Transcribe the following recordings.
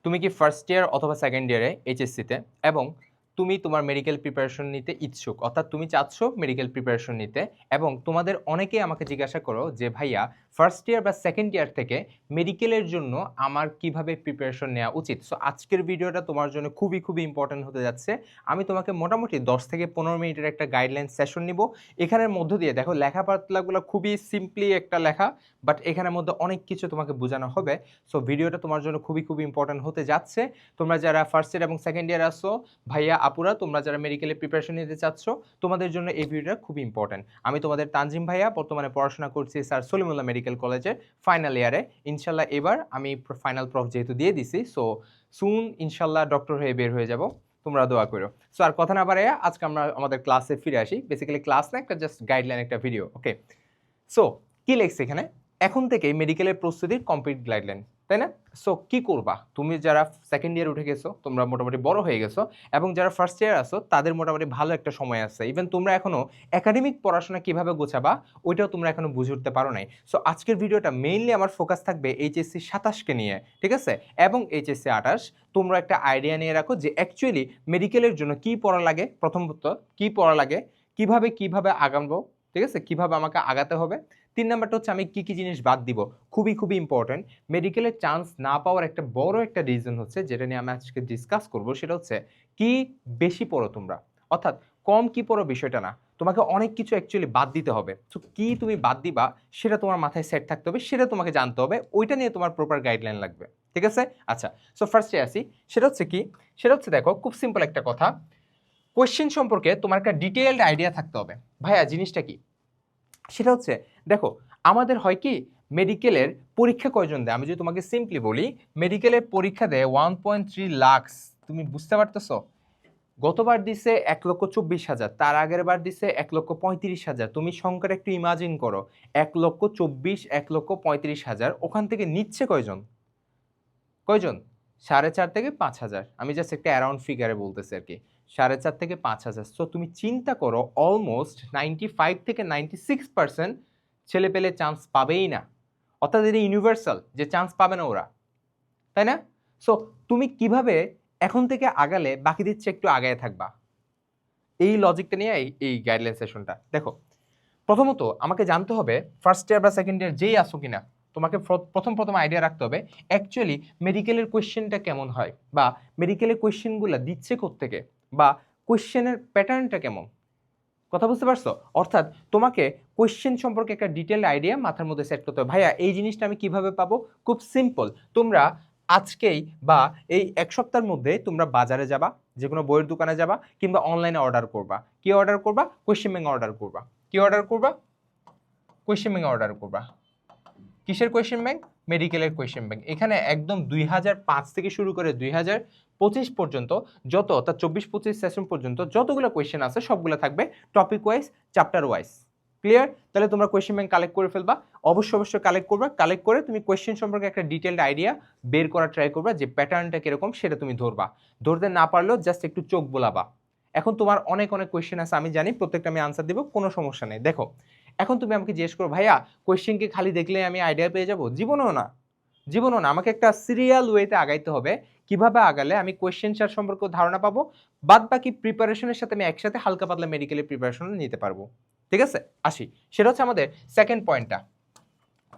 তুমি কি first year অথবা সেকেন্ড ইয়ারে এইচএসসিতে এবং তুমি তোমার মেডিকেল প্রিপারেশন নিতে ইচ্ছুক, অর্থাৎ তুমি চাচ্ছ মেডিকেল প্রিপারেশন নিতে, এবং তোমাদের অনেকেই আমাকে জিজ্ঞাসা করো যে ভাইয়া ফার্স্ট ইয়ার বা সেকেন্ড ইয়ার থেকে মেডিকেলের জন্য আমার কিভাবে প্রিপারেশন নেওয়া উচিত। সো আজকের ভিডিওটা তোমার জন্য খুবই খুবই ইম্পর্টেন্ট হতে যাচ্ছে। আমি তোমাকে মোটামুটি 10 থেকে 15 মিনিটের একটা গাইডলাইন সেশন নিব। এখানের মধ্য দিয়ে দেখো লেখাপড়াগুলো খুবই সিম্পলি একটা লেখা, বাট এখানের মধ্যে অনেক কিছু তোমাকে বোঝানো হবে। সো ভিডিওটা তোমার জন্য খুবই খুবই ইম্পর্টেন্ট হতে যাচ্ছে। তোমরা যারা ফার্স্ট ইয়ার এবং সেকেন্ড ইয়ার আসছো ভাইয়া আপুরা, তোমরা যারা মেডিকেলের প্রিপারেশন নিতে চাচ্ছ, তোমাদের জন্য এই ভিডিওটা খুবই ইম্পর্টেন্ট। আমি তোমাদের তানজিম ভাইয়া, বর্তমানে পড়াশোনা করছি স্যার সলিমুল্লাহ মেডিকেল কলেজের ফাইনাল ইয়ারে। ইনশাল্লাহ এবার আমি ফাইনাল প্রফ যেহেতু দিয়ে দিছি, সো সুন ইনশাল্লাহ ডক্টর হয়ে বের হয়ে যাব। তোমরা দোয়া করো। সো আর কথা না বাড়াইয়া আজকে আমরা আমাদের ক্লাসে ফিরে আসি। বেসিক্যালি ক্লাস না, একটা জাস্ট গাইডলাইন, একটা ভিডিও। ওকে, সো কি লেখছে এখানে? এখন থেকে মেডিকেলের প্রস্তুতির কমপ্লিট গাইডলাইন, তাই না? সো কি করবা তুমি যারা সেকেন্ড ইয়ার উঠে গেছো, তোমরা মোটামুটি বড় হয়ে গেছো, এবং যারা ফার্স্ট ইয়ার আসো তাদের মোটামুটি ভালো একটা সময় আছে। ইভেন তোমরা এখনো একাডেমিক পড়াশোনা কিভাবে গোছাবা ওইটাও তোমরা এখনো বুঝে উঠতে পারো নাই। সো আজকের ভিডিওটা মেইনলি আমার ফোকাস থাকবে এইচএসসি 27কে নিয়ে, ঠিক আছে, এবং এইচএসসি 28। তোমরা একটা আইডিয়া নিয়ে রাখো যে অ্যাকচুয়ালি মেডিকেলের জন্য কি পড়া লাগে, প্রথমত কি পড়া লাগে, কিভাবে আগাবো, ঠিক আছে, কিভাবে আমাকে আগাতে হবে। 3 নাম্বারটা হচ্ছে আমি কি কি জিনিস বাদ দিব, খুবই খুবই ইম্পর্টেন্ট। মেডিকেলের চান্স না পাওয়ার একটা বড় একটা রিজন হচ্ছে, যেটা নিয়ে আমি আজকে ডিসকাস করব, সেটা হচ্ছে কি বেশি পড়ো তোমরা, অর্থাৎ কম কি পড়ো বিষয়টা না, তোমাকে অনেক কিছু অ্যাকচুয়ালি বাদ দিতে হবে। তো কি তুমি বাদ দিবা সেটা তোমার মাথায় সেট থাকতে হবে, সেটা তোমাকে জানতে হবে, ওইটা নিয়ে তোমার প্রপার গাইডলাইন লাগবে, ঠিক আছে? আচ্ছা, সো ফার্স্টে আসি। সেটা হচ্ছে কি? সেটা হচ্ছে দেখো, খুব সিম্পল একটা কথা, কোয়েশ্চেন সম্পর্কে তোমার একটা ডিটেইলড আইডিয়া থাকতে হবে। ভাইয়া জিনিসটা কি? সেটা হচ্ছে দেখো, আমাদের হয় কি, মেডিকেলের পরীক্ষা কয়জন দেয়? আমি যদি তোমাকে সিম্পলি বলি, মেডিকেলের পরীক্ষা দেয় 1.3 লাখ। তুমি বুঝতে পারতেছো? গতবার দিছে 1,24,000, তার আগের বার দিছে 1,35,000। তুমি সংখ্যাটা একটু ইমাজিন করো, 1,24,000, 1,35,000, ওখান থেকে নিচ্ছে কয়জন? কয়জন? 4,500 থেকে 5,000। আমি জাস্ট একটা অ্যারাউন্ড ফিগারে বলতেছি আর কি, 4,500 থেকে 5,000। সো তুমি চিন্তা করো, অলমোস্ট 95 থেকে 96% ছেলে পেলে চান্স পাবেই না, অর্থাৎ এটা ইউনিভার্সাল যে চান্স পাবে না ওরা, তাই না? সো তুমি কিভাবে এখন থেকে আগালে বাকি দিচ্ছে একটু আগায় থাকবা, এই লজিকটা নিয়ে এই গাইডলাইন সেশনটা। দেখো, প্রথমত আমাকে জানতে হবে ফার্স্ট ইয়ার বা সেকেন্ড ইয়ার যেই আসো কিনা, তোমাকে প্রথম আইডিয়া রাখতে হবে অ্যাকচুয়ালি মেডিকেলের কোয়েশ্চেনটা কেমন হয়, বা মেডিকেলের কোয়েশ্চেনগুলো দিচ্ছে কোত্থেকে, বা কোয়েশ্চেনের প্যাটার্নটা কেমন। কথা বুঝতে পারছো? অর্থাৎ তোমাকে কোয়েশ্চেন সম্পর্কে একটা ডিটেল আইডিয়া মাথার মধ্যে সেট করতে হবে। ভাইয়া এই জিনিসটা আমি কিভাবে পাবো? খুব সিম্পল, তোমরা আজকেই বা এই এক সপ্তাহের মধ্যে তোমরা বাজারে যাবা, যে কোনো বইয়ের দোকানে যাবা, কিংবা অনলাইনে অর্ডার করবা। কি অর্ডার করবা? কোয়েশ্চেন ব্যাংক অর্ডার করবা। কি অর্ডার করবা? কোয়েশ্চেন ব্যাংক অর্ডার করবা। কিসের কোয়েশ্চেন ব্যাংক? মেডিকেলের কোয়েশ্চেন ব্যাংক। এখানে একদম 2005 থেকে শুরু করে 2025 পর্যন্ত যত, অর্থাৎ 24-25 সেশন পর্যন্ত যতগুলো কোয়েশ্চেন আছে সবগুলো থাকবে topic wise, chapter wise. Clear? তাহলে তোমরা কোয়েশ্চেন ব্যাংক কালেক্ট করে ফেলবা, অবশ্যই কালেক্ট করবা। কালেক্ট করে তুমি কোয়েশ্চেন সম্পর্কে একটা ডিটেইলড আইডিয়া বের করার ট্রাই করবা, যে প্যাটার্নটা কিরকম সেটা তুমি ধরবা। ধরতে না পারলেও জাস্ট একটু চোখ বোলাবা। এখন তোমার অনেক কোয়েশ্চেন আছে, আমি জানি, প্রত্যেকটা আমি আনসার দিব, কোনো সমস্যা নেই। দেখো, এখন তুমি আমাকে জিজ্ঞেস করো, ভাইয়া কোয়েশ্চেনকে খালি দেখলে আমি আইডিয়া পেয়ে যাব? জীবনও না, আমাকে একটা সিরিয়াল ওয়েতে আগাইতে হবে। কিভাবে আগালে আমি কোয়েশ্চেন চার সম্পর্কে ধারণা পাবো, বাদ বাকি প্রিপারেশনের সাথে আমি একসাথে হালকা পাতলা মেডিকেলের প্রিপারেশন নিতে পারবো। ঠিক আছে, আসি। সেটা হচ্ছে আমাদের সেকেন্ড পয়েন্টটা,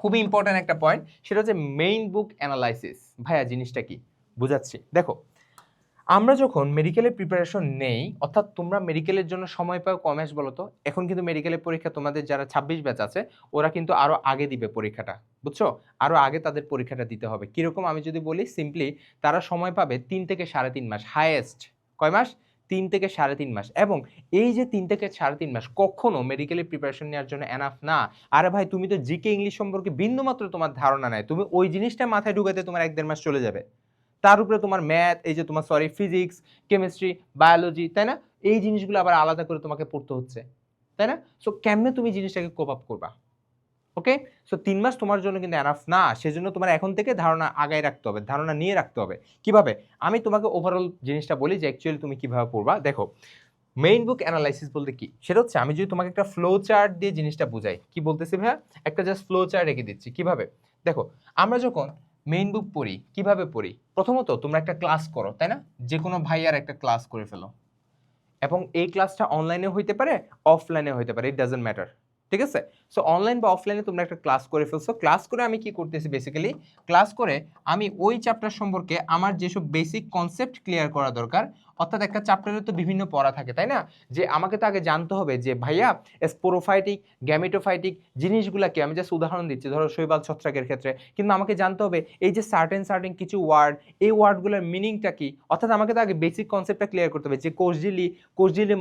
খুবই ইম্পর্ট্যান্ট একটা পয়েন্ট, সেটা হচ্ছে মেইন বুক অ্যানালাইসিস। ভাইয়া জিনিসটা কি? বুঝাচ্ছি। দেখো, আমরা যখন মেডিকেলের প্রিপারেশন নেই, অর্থাৎ তোমরা মেডিকেলের জন্য সময় পাও কম মাস বলো তো। এখন কিন্তু মেডিকেলের পরীক্ষা তোমাদের যারা 26 ব্যাচ আছে ওরা কিন্তু আরো আগে দিবে পরীক্ষাটা, বুঝছো? আরো আগে তাদের পরীক্ষাটা দিতে হবে। কিরকম আমি যদি বলি সিম্পলি, তারা সময় পাবে 3 থেকে 3.5 মাস হাইয়েস্ট। কয় মাস? 3 থেকে 3.5 মাস। এবং এই যে 3 থেকে 3.5 মাস কখনো মেডিকেলের প্রিপারেশন নেওয়ার জন্য এনাফ না। আরে ভাই, তুমি তো জিকে ইংলিশ সম্পর্কে বিন্দুমাত্র তোমার ধারণা নাই, তুমি ওই জিনিসটা মাথায় ঢুকাতে তোমার 1-1.5 মাস চলে যাবে। তার উপরে তোমার ম্যাথ, এই যে তোমার ফিজিক্স, কেমিস্ট্রি, বায়োলজি, তাই না? এই জিনিসগুলো আবার আলাদা করে তোমাকে পড়তে হচ্ছে, তাই না? সো কেমনে তুমি জিনিসটাকে কোপ আপ করবা? ওকে, সো 3 মাস তোমার জন্য কিন্তু এনাফ না। সেজন্য তোমার এখন থেকে ধারণা আগায় রাখতে হবে, ধারণা নিয়ে রাখতে হবে। কিভাবে? আমি তোমাকে ওভারঅল জিনিসটা বলি যে অ্যাকচুয়ালি তুমি কিভাবে পড়বা। দেখো, মেইন বুক অ্যানালাইসিস বলতে কি? সেটা হচ্ছে আমি যদি তোমাকে একটা ফ্লো চার্ট দিয়ে জিনিসটা বুঝাই। কি বলতেছি ভাইয়া? একটা জাস্ট ফ্লো চার্ট রেখে দিচ্ছি। কিভাবে? দেখো, আমরা যখন মেইন বুক পড়ি, কিভাবে পড়ি? প্রথমত তোমরা একটা ক্লাস করো, তাই না? যে কোনো ভাইয়ার একটা ক্লাস করে ফেলো, এবং এই ক্লাসটা অনলাইনে হইতে পারে, অফলাইনে হইতে পারে, ইট ডাজন্ট ম্যাটার। ঠিক আছে? সো অনলাইন বা অফলাইনে তোমরা একটা ক্লাস করে ফেলছো। ক্লাস করে আমি কি করতেছি বেসিক্যালি, ক্লাস করে আমি ওই চ্যাপ্টার সম্পর্কে আমার যেসব বেসিক কনসেপ্ট ক্লিয়ার করা দরকার, অর্থাৎ একটা চ্যাপ্টারে তো বিভিন্ন পড়া থাকে, তাই না? যে আমাকে তো আগে জানতে হবে যে ভাইয়া স্পোরোফাইটিক, গ্যামেটোফাইটিক জিনিসগুলা কি, আমি জাস্ট উদাহরণ দিচ্ছি, ধরো শৈবাল ছত্রাকের ক্ষেত্রে, কিন্তু আমাকে জানতে হবে এই যে সার্টেন কিছু ওয়ার্ড, এই ওয়ার্ডগুলোর মিনিংটা কি, অর্থাৎ আমাকে তো আগে বেসিক কনসেপ্টটা ক্লিয়ার করতে হবে যে কোষঝিল্লি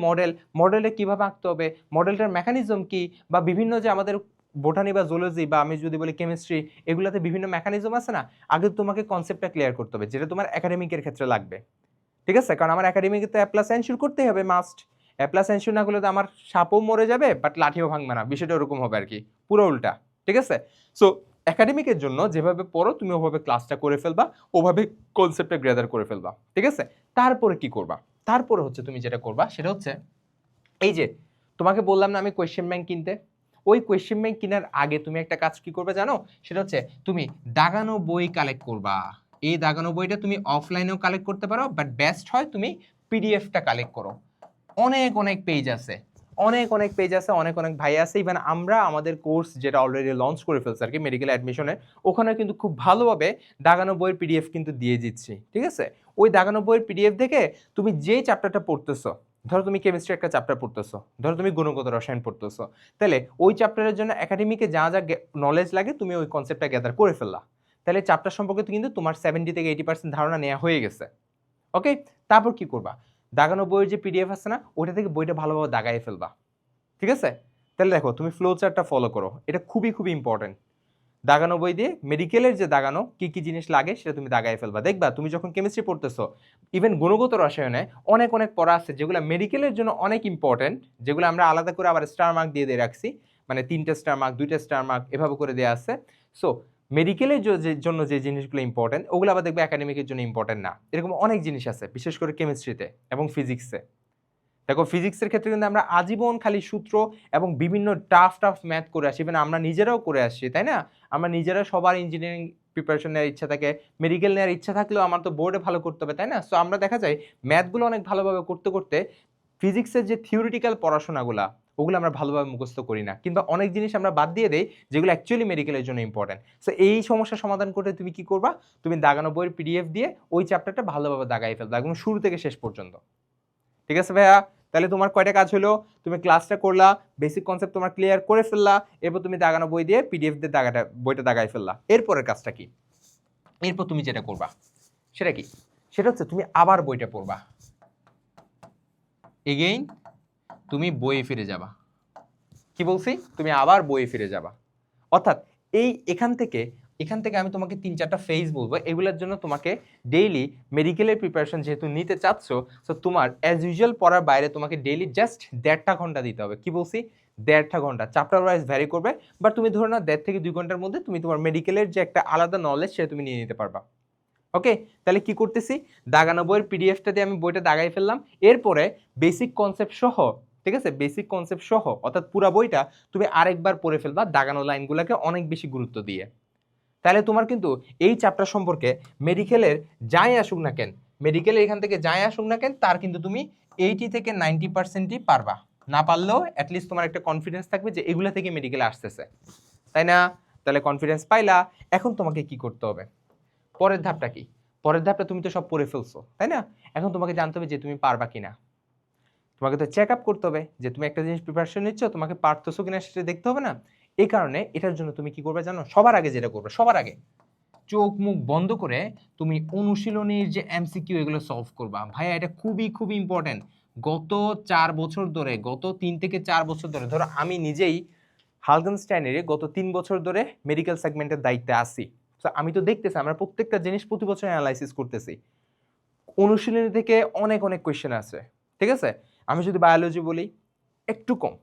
মডেলে কিভাবে আঁকতে হবে, মডেলটার মেকানিজম কি, বা বিভিন্ন যে আমাদের বোটানি বা জুলজি বা আমি যদি বলি কেমিস্ট্রি, এগুলোতে বিভিন্ন মেকানিজম আছে না, আগে তোমাকে কনসেপ্টটা ক্লিয়ার করতে হবে, যেটা তোমার একাডেমিকের ক্ষেত্রে লাগবে। ঠিক আছে? কারণ আমার একাডেমিকে তো অ্যাপ্লাস এনশিওর করতেই হবে, মাস্ট। অ্যাপ্লাস এনশিওর না করলে তো আমার সাপও মরে যাবে বাট লাঠিও ভাঙবে না, বিষয়টা ওরকম হবে আর কি, পুরো উল্টা। ঠিক আছে? সো একাডেমিকের জন্য যেভাবে পড়ো তুমি ওভাবে ক্লাসটা করে ফেলবা, ওভাবে কনসেপ্টটা গ্যাদার করে ফেলবা। ঠিক আছে? তারপরে কি করবা? তারপরে হচ্ছে তুমি যেটা করবা সেটা হচ্ছে, এই যে তোমাকে বললাম না আমি কোয়েশ্চেন ব্যাংক কিনতে, ওই কোয়েশ্চেন ব্যাংক কেনার আগে তুমি একটা কাজ কি করবে জানো? সেটা হচ্ছে তুমি দাগানো বই কালেক্ট করবা। এই দাগানো বইটা তুমি অফলাইনেও কালেক্ট করতে পারো, বাট বেস্ট হয় তুমি পিডিএফটা কালেক্ট করো। অনেক পেজ আছে, অনেক পেজ আছে, অনেক ভাই আছে। ইভেন আমরা আমাদের কোর্স যেটা অলরেডি লঞ্চ করে ফেলছি আর কি, মেডিকেল অ্যাডমিশনে, ওখানে কিন্তু খুব ভালোভাবে দাগানো বইয়ের পিডিএফ কিন্তু দিয়ে দিচ্ছি। ঠিক আছে? ওই দাগানো বইয়ের পিডিএফ দেখে তুমি যে চ্যাপ্টারটা পড়তেছো, ধরো তুমি কেমিস্ট্রি একটা চ্যাপ্টার পড়তেছো, ধরো তুমি গুণগত রসায়ন পড়তেছো, তাহলে ওই চ্যাপ্টারের জন্য একাডেমিকে যা নলেজ লাগে তুমি ওই কনসেপ্টটা গ্যাদার করে ফেললা, তাহলে চ্যাপ্টার সম্পর্কে কিন্তু তোমার 70 থেকে 80% ধারণা নেওয়া হয়ে গেছে। ওকে? তারপর কি করবা? দাগানো বইয়ের যে পিডিএফ আছে না, ওটা থেকে বইটা ভালোভাবে দাগাই ফেলবা। ঠিক আছে? তাহলে দেখো তুমি ফ্লো চার্টটা ফলো করো, এটা খুবই ইম্পর্টেন্ট। দাগানো বই দিয়ে মেডিকেলের যে দাগানো কি জিনিস লাগে সেটা তুমি দাগাই ফেলবা। দেখবা তুমি যখন কেমিস্ট্রি পড়তেছো, ইভেন গুণগত রসায়নে অনেক পড়া আছে যেগুলো মেডিকেলের জন্য অনেক ইম্পর্টেন্ট, যেগুলো আমরা আলাদা করে আবার স্টার মার্ক দিয়ে রাখছি, মানে 3টে স্টার মার্ক, 2টে স্টার মার্ক এভাবে করে দেওয়া আছে। সো মেডিকেলের জন্য যে জিনিসগুলো ইম্পর্টেন্ট, ওগুলো আবার দেখবে একাডেমিকের জন্য ইম্পর্টেন্ট না। এরকম অনেক জিনিস আছে, বিশেষ করে কেমিস্ট্রিতে এবং ফিজিক্সে। দেখো ফিজিক্সের ক্ষেত্রে কিন্তু আমরা আজীবন খালি সূত্র এবং বিভিন্ন টাফ ম্যাথ করে আসি, ইভেন আমরা নিজেরাও করে আসছি, তাই না? আমরা নিজেরা সবার ইঞ্জিনিয়ারিং প্রিপারেশন নেওয়ার ইচ্ছা থাকে, মেডিকেল নেওয়ার ইচ্ছা থাকলেও আমার তো বোর্ডে ভালো করতে হবে, তাই না? সো আমরা দেখা যায় ম্যাথগুলো অনেক ভালোভাবে করতে ফিজিক্সের যে থিওরিটিক্যাল পড়াশোনাগুলা, ওগুলো আমরা ভালোভাবে মুখস্থ করি না, কিংবা অনেক জিনিস আমরা বাদ দিয়ে দেই যেগুলো অ্যাকচুয়ালি মেডিকেলের জন্য ইম্পর্টেন্ট। সো এই সমস্যার সমাধান করতে তুমি কি করবা? তুমি দাগানো বইয়ের পিডিএফ দিয়ে ওই চ্যাপ্টারটা ভালোভাবে দাগাই ফেলবা, একদম শুরু থেকে শেষ পর্যন্ত। ঠিক আছে ভাইয়া? তাহলে তোমার কয়টা কাজ হলো? তুমি ক্লাসটা করলা, বেসিক কনসেপ্ট তোমার ক্লিয়ার করে ফেললা, এরপর তুমি দাগানো বই দিয়ে পিডিএফ দিয়ে বইটা দাগাই ফেললা। এরপরের কাজটা কি? এরপর তুমি যেটা করবা সেটা কি? সেটা হচ্ছে তুমি আবার বইটা পড়বা। এগেইন তুমি বইয়ে ফিরে যাবা। কি বলছি? তুমি আবার বইয়ে ফিরে যাবা। অর্থাৎ এখান থেকে আমি তোমাকে 3-4টা ফেজ বলবো, এগুলোর জন্য তোমাকে ডেইলি মেডিকেলের প্রিপারেশন যেহেতু নিতে চাচ্ছ, সো তোমার অ্যাজ ইউজুয়াল পড়ার বাইরে তোমাকে ডেইলি জাস্ট 1.5 ঘন্টা দিতে হবে। কি বলছি? 1.5 ঘন্টা। চ্যাপ্টার ওয়াইজ ভ্যারি করবে, বাট তুমি ধরো না 1.5 থেকে 2 ঘন্টার মধ্যে তুমি তোমার মেডিকেলের যে একটা আলাদা নলেজ সেটা তুমি নিয়ে নিতে পারবা। ওকে? তাহলে কি করতেছি? দাগানো বইয়ের পিডিএফটা দিয়ে আমি বইটা দাগাই ফেললাম। এরপরে বেসিক কনসেপ্ট সহ, ঠিক আছে, বেসিক কনসেপ্ট সহ অর্থাৎ পুরো বইটা তুমি আরেকবার পড়ে ফেলবা দাগানো লাইনগুলোকে অনেক বেশি গুরুত্ব দিয়ে। তাহলে তোমার কিন্তু এই চ্যাপ্টার সম্পর্কে মেডিকেলের যাই আসুক না কেন, মেডিকেলের এখান থেকে যাই আসুক না কেন, তার কিন্তু তুমি 80 থেকে 90%ই পারবা। না পারলেও অ্যাটলিস্ট তোমার একটা কনফিডেন্স থাকবে যে এগুলা থেকে মেডিকেলে আসতেছে, তাই না? তাহলে কনফিডেন্স পাইলা, এখন তোমাকে কি করতে হবে? পরের ধাপটা কি? পরের ধাপটা তুমি তো সব পড়ে ফেলছো, তাই না? এখন তোমাকে জানতে হবে যে তুমি পারবা কিনা। তোমাকে তো চেক আপ করতে হবে যে তুমি একটা জিনিস প্রিপারেশন নিচ্ছ, তোমাকে পারতেছো কিনা সেটা দেখতে হবে না? এই কারণে এটার জন্য তুমি কি করবে জানো? সবার আগে যেটা করবে, সবার আগে চোখ মুখ বন্ধ করে তুমি অনুশীলনীর যে এমসিকিউ এগুলো সলভ করবা। ভাইয়া এটা খুবই ইম্পর্টেন্ট। গত 4 বছর ধরে, গত 3 থেকে 4 বছর ধরে, ধরো আমি নিজেই হালগেনস্টাইনের গত 3 বছর ধরে মেডিকেল সেগমেন্টের দায়িত্বে আছি। তো আমি তো দেখতেছি আমরা প্রত্যেকটা জিনিস প্রতি বছর অ্যানালাইসিস করতেছি। অনুশীলনী থেকে অনেক কোয়েশ্চেন আছে। ঠিক আছে? আমি যদি বায়োলজি বলি একটু কম,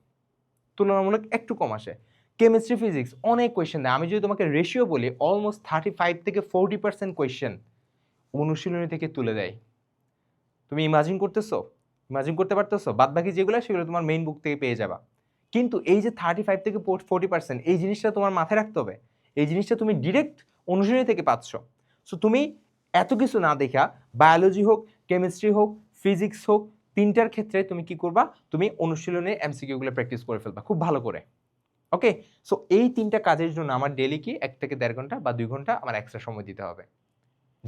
তুলনামূলক একটু কম আসে। কেমিস্ট্রি ফিজিক্স অনেক কোয়েশ্চেন দেয়। আমি যদি তোমাকে রেশিও বলি অলমোস্ট 35 থেকে 40% কোয়েশ্চেন অনুশীলনী থেকে তুলে দেয়। তুমি ইমাজিন করতেছো? ইমাজিন করতে পারতেছো? বাদ বাকি যেগুলো সেগুলো তোমার মেইন বুক থেকে পেয়ে যাবা। কিন্তু এই যে 35 থেকে 40% এই জিনিসটা তোমার মাথায় রাখতে হবে। এই জিনিসটা তুমি ডিরেক্ট অনুশীলনী থেকে পাচ্ছ। সো তুমি এত কিছু না দেখা বায়োলজি হোক, কেমিস্ট্রি হোক, ফিজিক্স হোক, তিনটার ক্ষেত্রে তুমি কি করবা, তুমি অনুশীলনে এমসিকিউগুলো প্র্যাকটিস করে ফেলবা খুব ভালো করে। ওকে, সো এই তিনটা কাজের জন্য আমার ডেলি কি 1 থেকে 1.5 ঘন্টা বা 2 ঘন্টা আমার এক্সট্রা সময় দিতে হবে,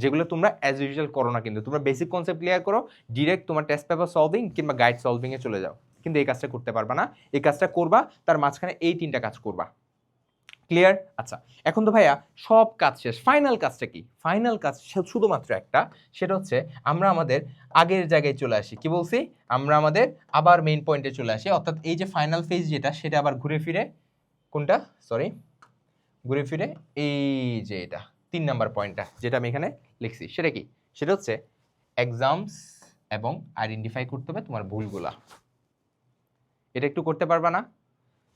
যেগুলো তোমরা অ্যাজ ইউজুয়াল করো না। কিন্তু তোমরা বেসিক কনসেপ্ট ক্লিয়ার করো, ডিরেক্ট তোমার টেস্ট পেপার সলভিং কিংবা গাইড সলভিং এ চলে যাও, কিন্তু এই কাজটা করতে পারবা না। এই কাজটা করবা, তার মাঝখানে এই তিনটা কাজ করবা। ক্লিয়ার? আচ্ছা, এখন তো ভাইয়া সব কাজ শেষ, ফাইনাল কাজটা কি? ফাইনাল কাজ শুধুমাত্র একটা, সেটা হচ্ছে আমরা আমাদের আগের জায়গায় চলে আসি। কি বলছি? আমরা আমাদের আবার মেইন পয়েন্টে চলে আসি, অর্থাৎ এই যে ফাইনাল ফেজ যেটা, সেটা আবার ঘুরে ফিরে কোনটা, সরি, ঘুরে ফিরে এই যে এটা 3 নাম্বার পয়েন্টটা যেটা আমি এখানে লিখছি, সেটা কি? সেটা হচ্ছে এক্সামস এবং আইডেন্টিফাই করতে হবে তোমার ভুলগুলা। এটা একটু করতে পারবা না?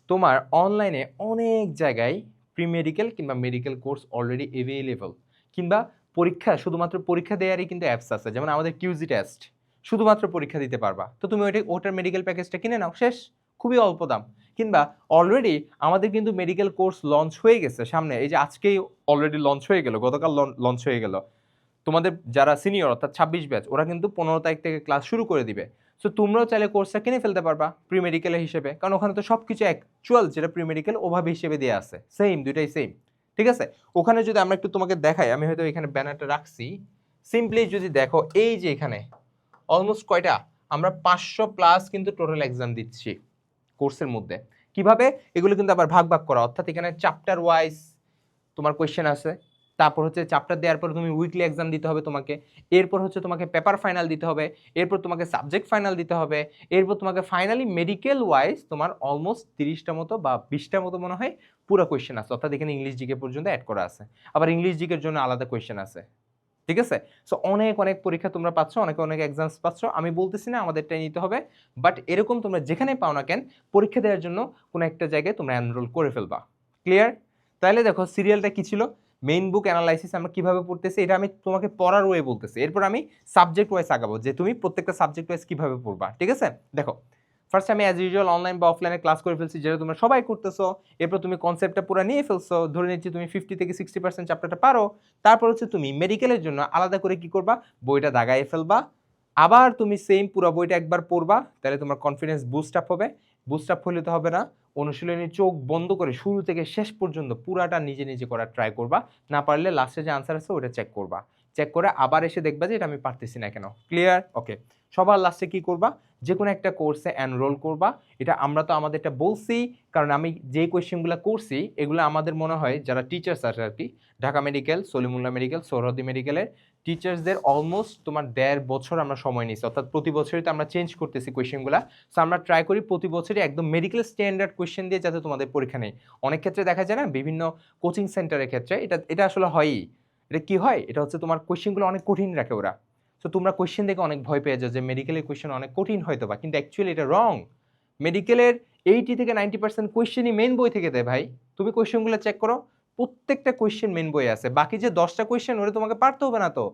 তোমার অনলাইনে অনেক জায়গায় প্রি মেডিকেল কিংবা মেডিকেল কোর্স অলরেডি অ্যাভেলেবল, কিংবা পরীক্ষা, শুধুমাত্র পরীক্ষা দেওয়ারই কিন্তু অ্যাপস আছে, যেমন আমাদের কিউজি টেস্ট, শুধুমাত্র পরীক্ষা দিতে পারবা। তো তুমি ওটার মেডিকেল প্যাকেজটা কিনে নাও, শেষ, খুবই অল্প দাম। কিংবা অলরেডি আমাদের কিন্তু মেডিকেল কোর্স লঞ্চ হয়ে গেছে সামনে, এই যে আজকেই অলরেডি লঞ্চ হয়ে গেল, গতকাল লঞ্চ হয়ে গেল। তোমাদের যারা সিনিয়র অর্থাৎ 26 ব্যাচ, ওরা কিন্তু 15 তারিখ থেকে ক্লাস শুরু করে দিবে। সো তোমরাও চাইলে কোর্সটা কিনে ফেলতে পারবা প্রি মেডিকেলের হিসেবে, কারণ ওখানে তো সব কিছু অ্যাকচুয়াল যেটা প্রি মেডিকেল ওভাবে হিসেবে দেওয়া আছে, সেম, দুইটাই সেম। ঠিক আছে, ওখানে যদি আমরা একটু তোমাকে দেখাই, আমি হয়তো এখানে ব্যানারটা রাখছি, সিম্পলি যদি দেখো এই যে এখানে অলমোস্ট কয়টা, আমরা 500 প্লাস কিন্তু টোটাল এক্সাম দিচ্ছি কোর্সের মধ্যে। কিভাবে? এগুলো কিন্তু আবার ভাগ ভাগ করা, অর্থাৎ এখানে চ্যাপ্টার ওয়াইজ তোমার কোয়েশ্চেন আছে, তারপর হচ্ছে চ্যাপ্টার দেওয়ার পর তুমি উইকলি এক্সাম দিতে হবে তোমাকে, এরপর হচ্ছে তোমাকে পেপার ফাইনাল দিতে হবে, এরপর তোমাকে সাবজেক্ট ফাইনাল দিতে হবে, এরপর তোমাকে ফাইনালি মেডিকেল ওয়াইজ তোমার অলমোস্ট 30টা মতো বা 20টা মতো মনে হয় পুরো কোয়েশ্চেন আছে, অর্থাৎ এখানে ইংলিশ জিকে পর্যন্ত অ্যাড করা আছে, আবার ইংলিশ জিকের জন্য আলাদা কোয়েশ্চেন আছে। ঠিক আছে, সো অনেক অনেক পরীক্ষা তোমরা পাচ্ছ, অনেক অনেক এক্সামস পাচ্ছ, আমি বলতেছি না আমাদেরটাই নিতে হবে, বাট এরকম তোমরা যেখানে পাও না কেন, পরীক্ষা দেওয়ার জন্য কোনো একটা জায়গায় তোমরা এনরোল করে ফেলবা। ক্লিয়ার? তাহলে দেখো সিরিয়ালটা কি ছিল, মেইন বুক অ্যানালাইসিস আমরা কিভাবে পড়তেছি, এটা আমি তোমাকে পড়ার ওয়ে বলতেছি, এরপর আমি সাবজেক্ট ওয়াইজ আগাবো যে তুমি প্রত্যেকটা সাবজেক্ট ওয়াইজ কিভাবে পড়বা। ঠিক আছে, দেখো ফার্স্ট আমি অ্যাজ ইউজুয়াল অনলাইন বা অফলাইনে ক্লাস করে ফেলছি, যেটা তোমরা সবাই করতেছো। এরপর তুমি কনসেপ্টটা পুরো নিয়ে ফেলছো, ধরে নিচ্ছি তুমি 50 থেকে 60% চ্যাপ্টারটা পারো। তারপর হচ্ছে তুমি মেডিকেলের জন্য আলাদা করে কি করবা, বইটা দাগায় ফেলবা, আবার তুমি সেম পুরো বইটা একবার পড়বা, তাহলে তোমার কনফিডেন্স বুস্ট আপ হবে। বুস্ট আপ হলে তো হবে না, অনুশীলনী চোখ বন্ধ করে শুরু থেকে শেষ পর্যন্ত পুরাটা নিজে নিজে করার ট্রাই করবা, না পারলে লাস্টে যে আনসার আছে ওটা চেক করবা, চেক করে আবার এসে দেখবা যে এটা আমি পারতেছি না কেন। ক্লিয়ার? ওকে, সবার লাস্টে কি করবা, যে কোনো একটা কোর্সে এনরোল করবা। এটা আমরা তো আমাদেরটা বলছি, কারণ আমি যে কোয়েশ্চেনগুলো করছি এগুলো আমাদের মনে হয় যারা টিচার্স আছে আর কি, ঢাকা মেডিকেল, সলিমুল্লাহ মেডিকেল, সোহরাওয়ার্দী মেডিকেলের টিচার্সদের অলমোস্ট তোমার 1.5 বছর আমরা সময় নিচ্ছি, অর্থাৎ প্রতি বছরই তো আমরা চেঞ্জ করতেছি কোয়েশ্চেনগুলো। সো আমরা ট্রাই করি প্রতি বছরই একদম মেডিকেল স্ট্যান্ডার্ড কোয়েশ্চেন দিয়ে যাতে তোমাদের পরীক্ষা নেই। অনেক ক্ষেত্রে দেখা যায় না, বিভিন্ন কোচিং সেন্টারের ক্ষেত্রে এটা এটা আসলে হয়ই। এটা কি হয়, এটা হচ্ছে তোমার কোয়েশ্চেনগুলো অনেক কঠিন রাখে ওরা। সো তোমরা কোয়েশ্চেন দেখে অনেক ভয় পেয়ে যাও যে মেডিকেলের কোয়েশ্চেন অনেক কঠিন হয়তো বা, কিন্তু অ্যাকচুয়ালি এটা রং। মেডিকেলের 80 থেকে 90% কোয়েশ্চেনই মেন বই থেকে দেয় ভাই। তুমি কোয়েশ্চেনগুলো চেক করো, প্রত্যেকটা কোয়েশ্চেন মেন বই আছে, বাকি যে 10টা কোয়েশ্চেন ওটা তোমাকে পারতে হবে না তো।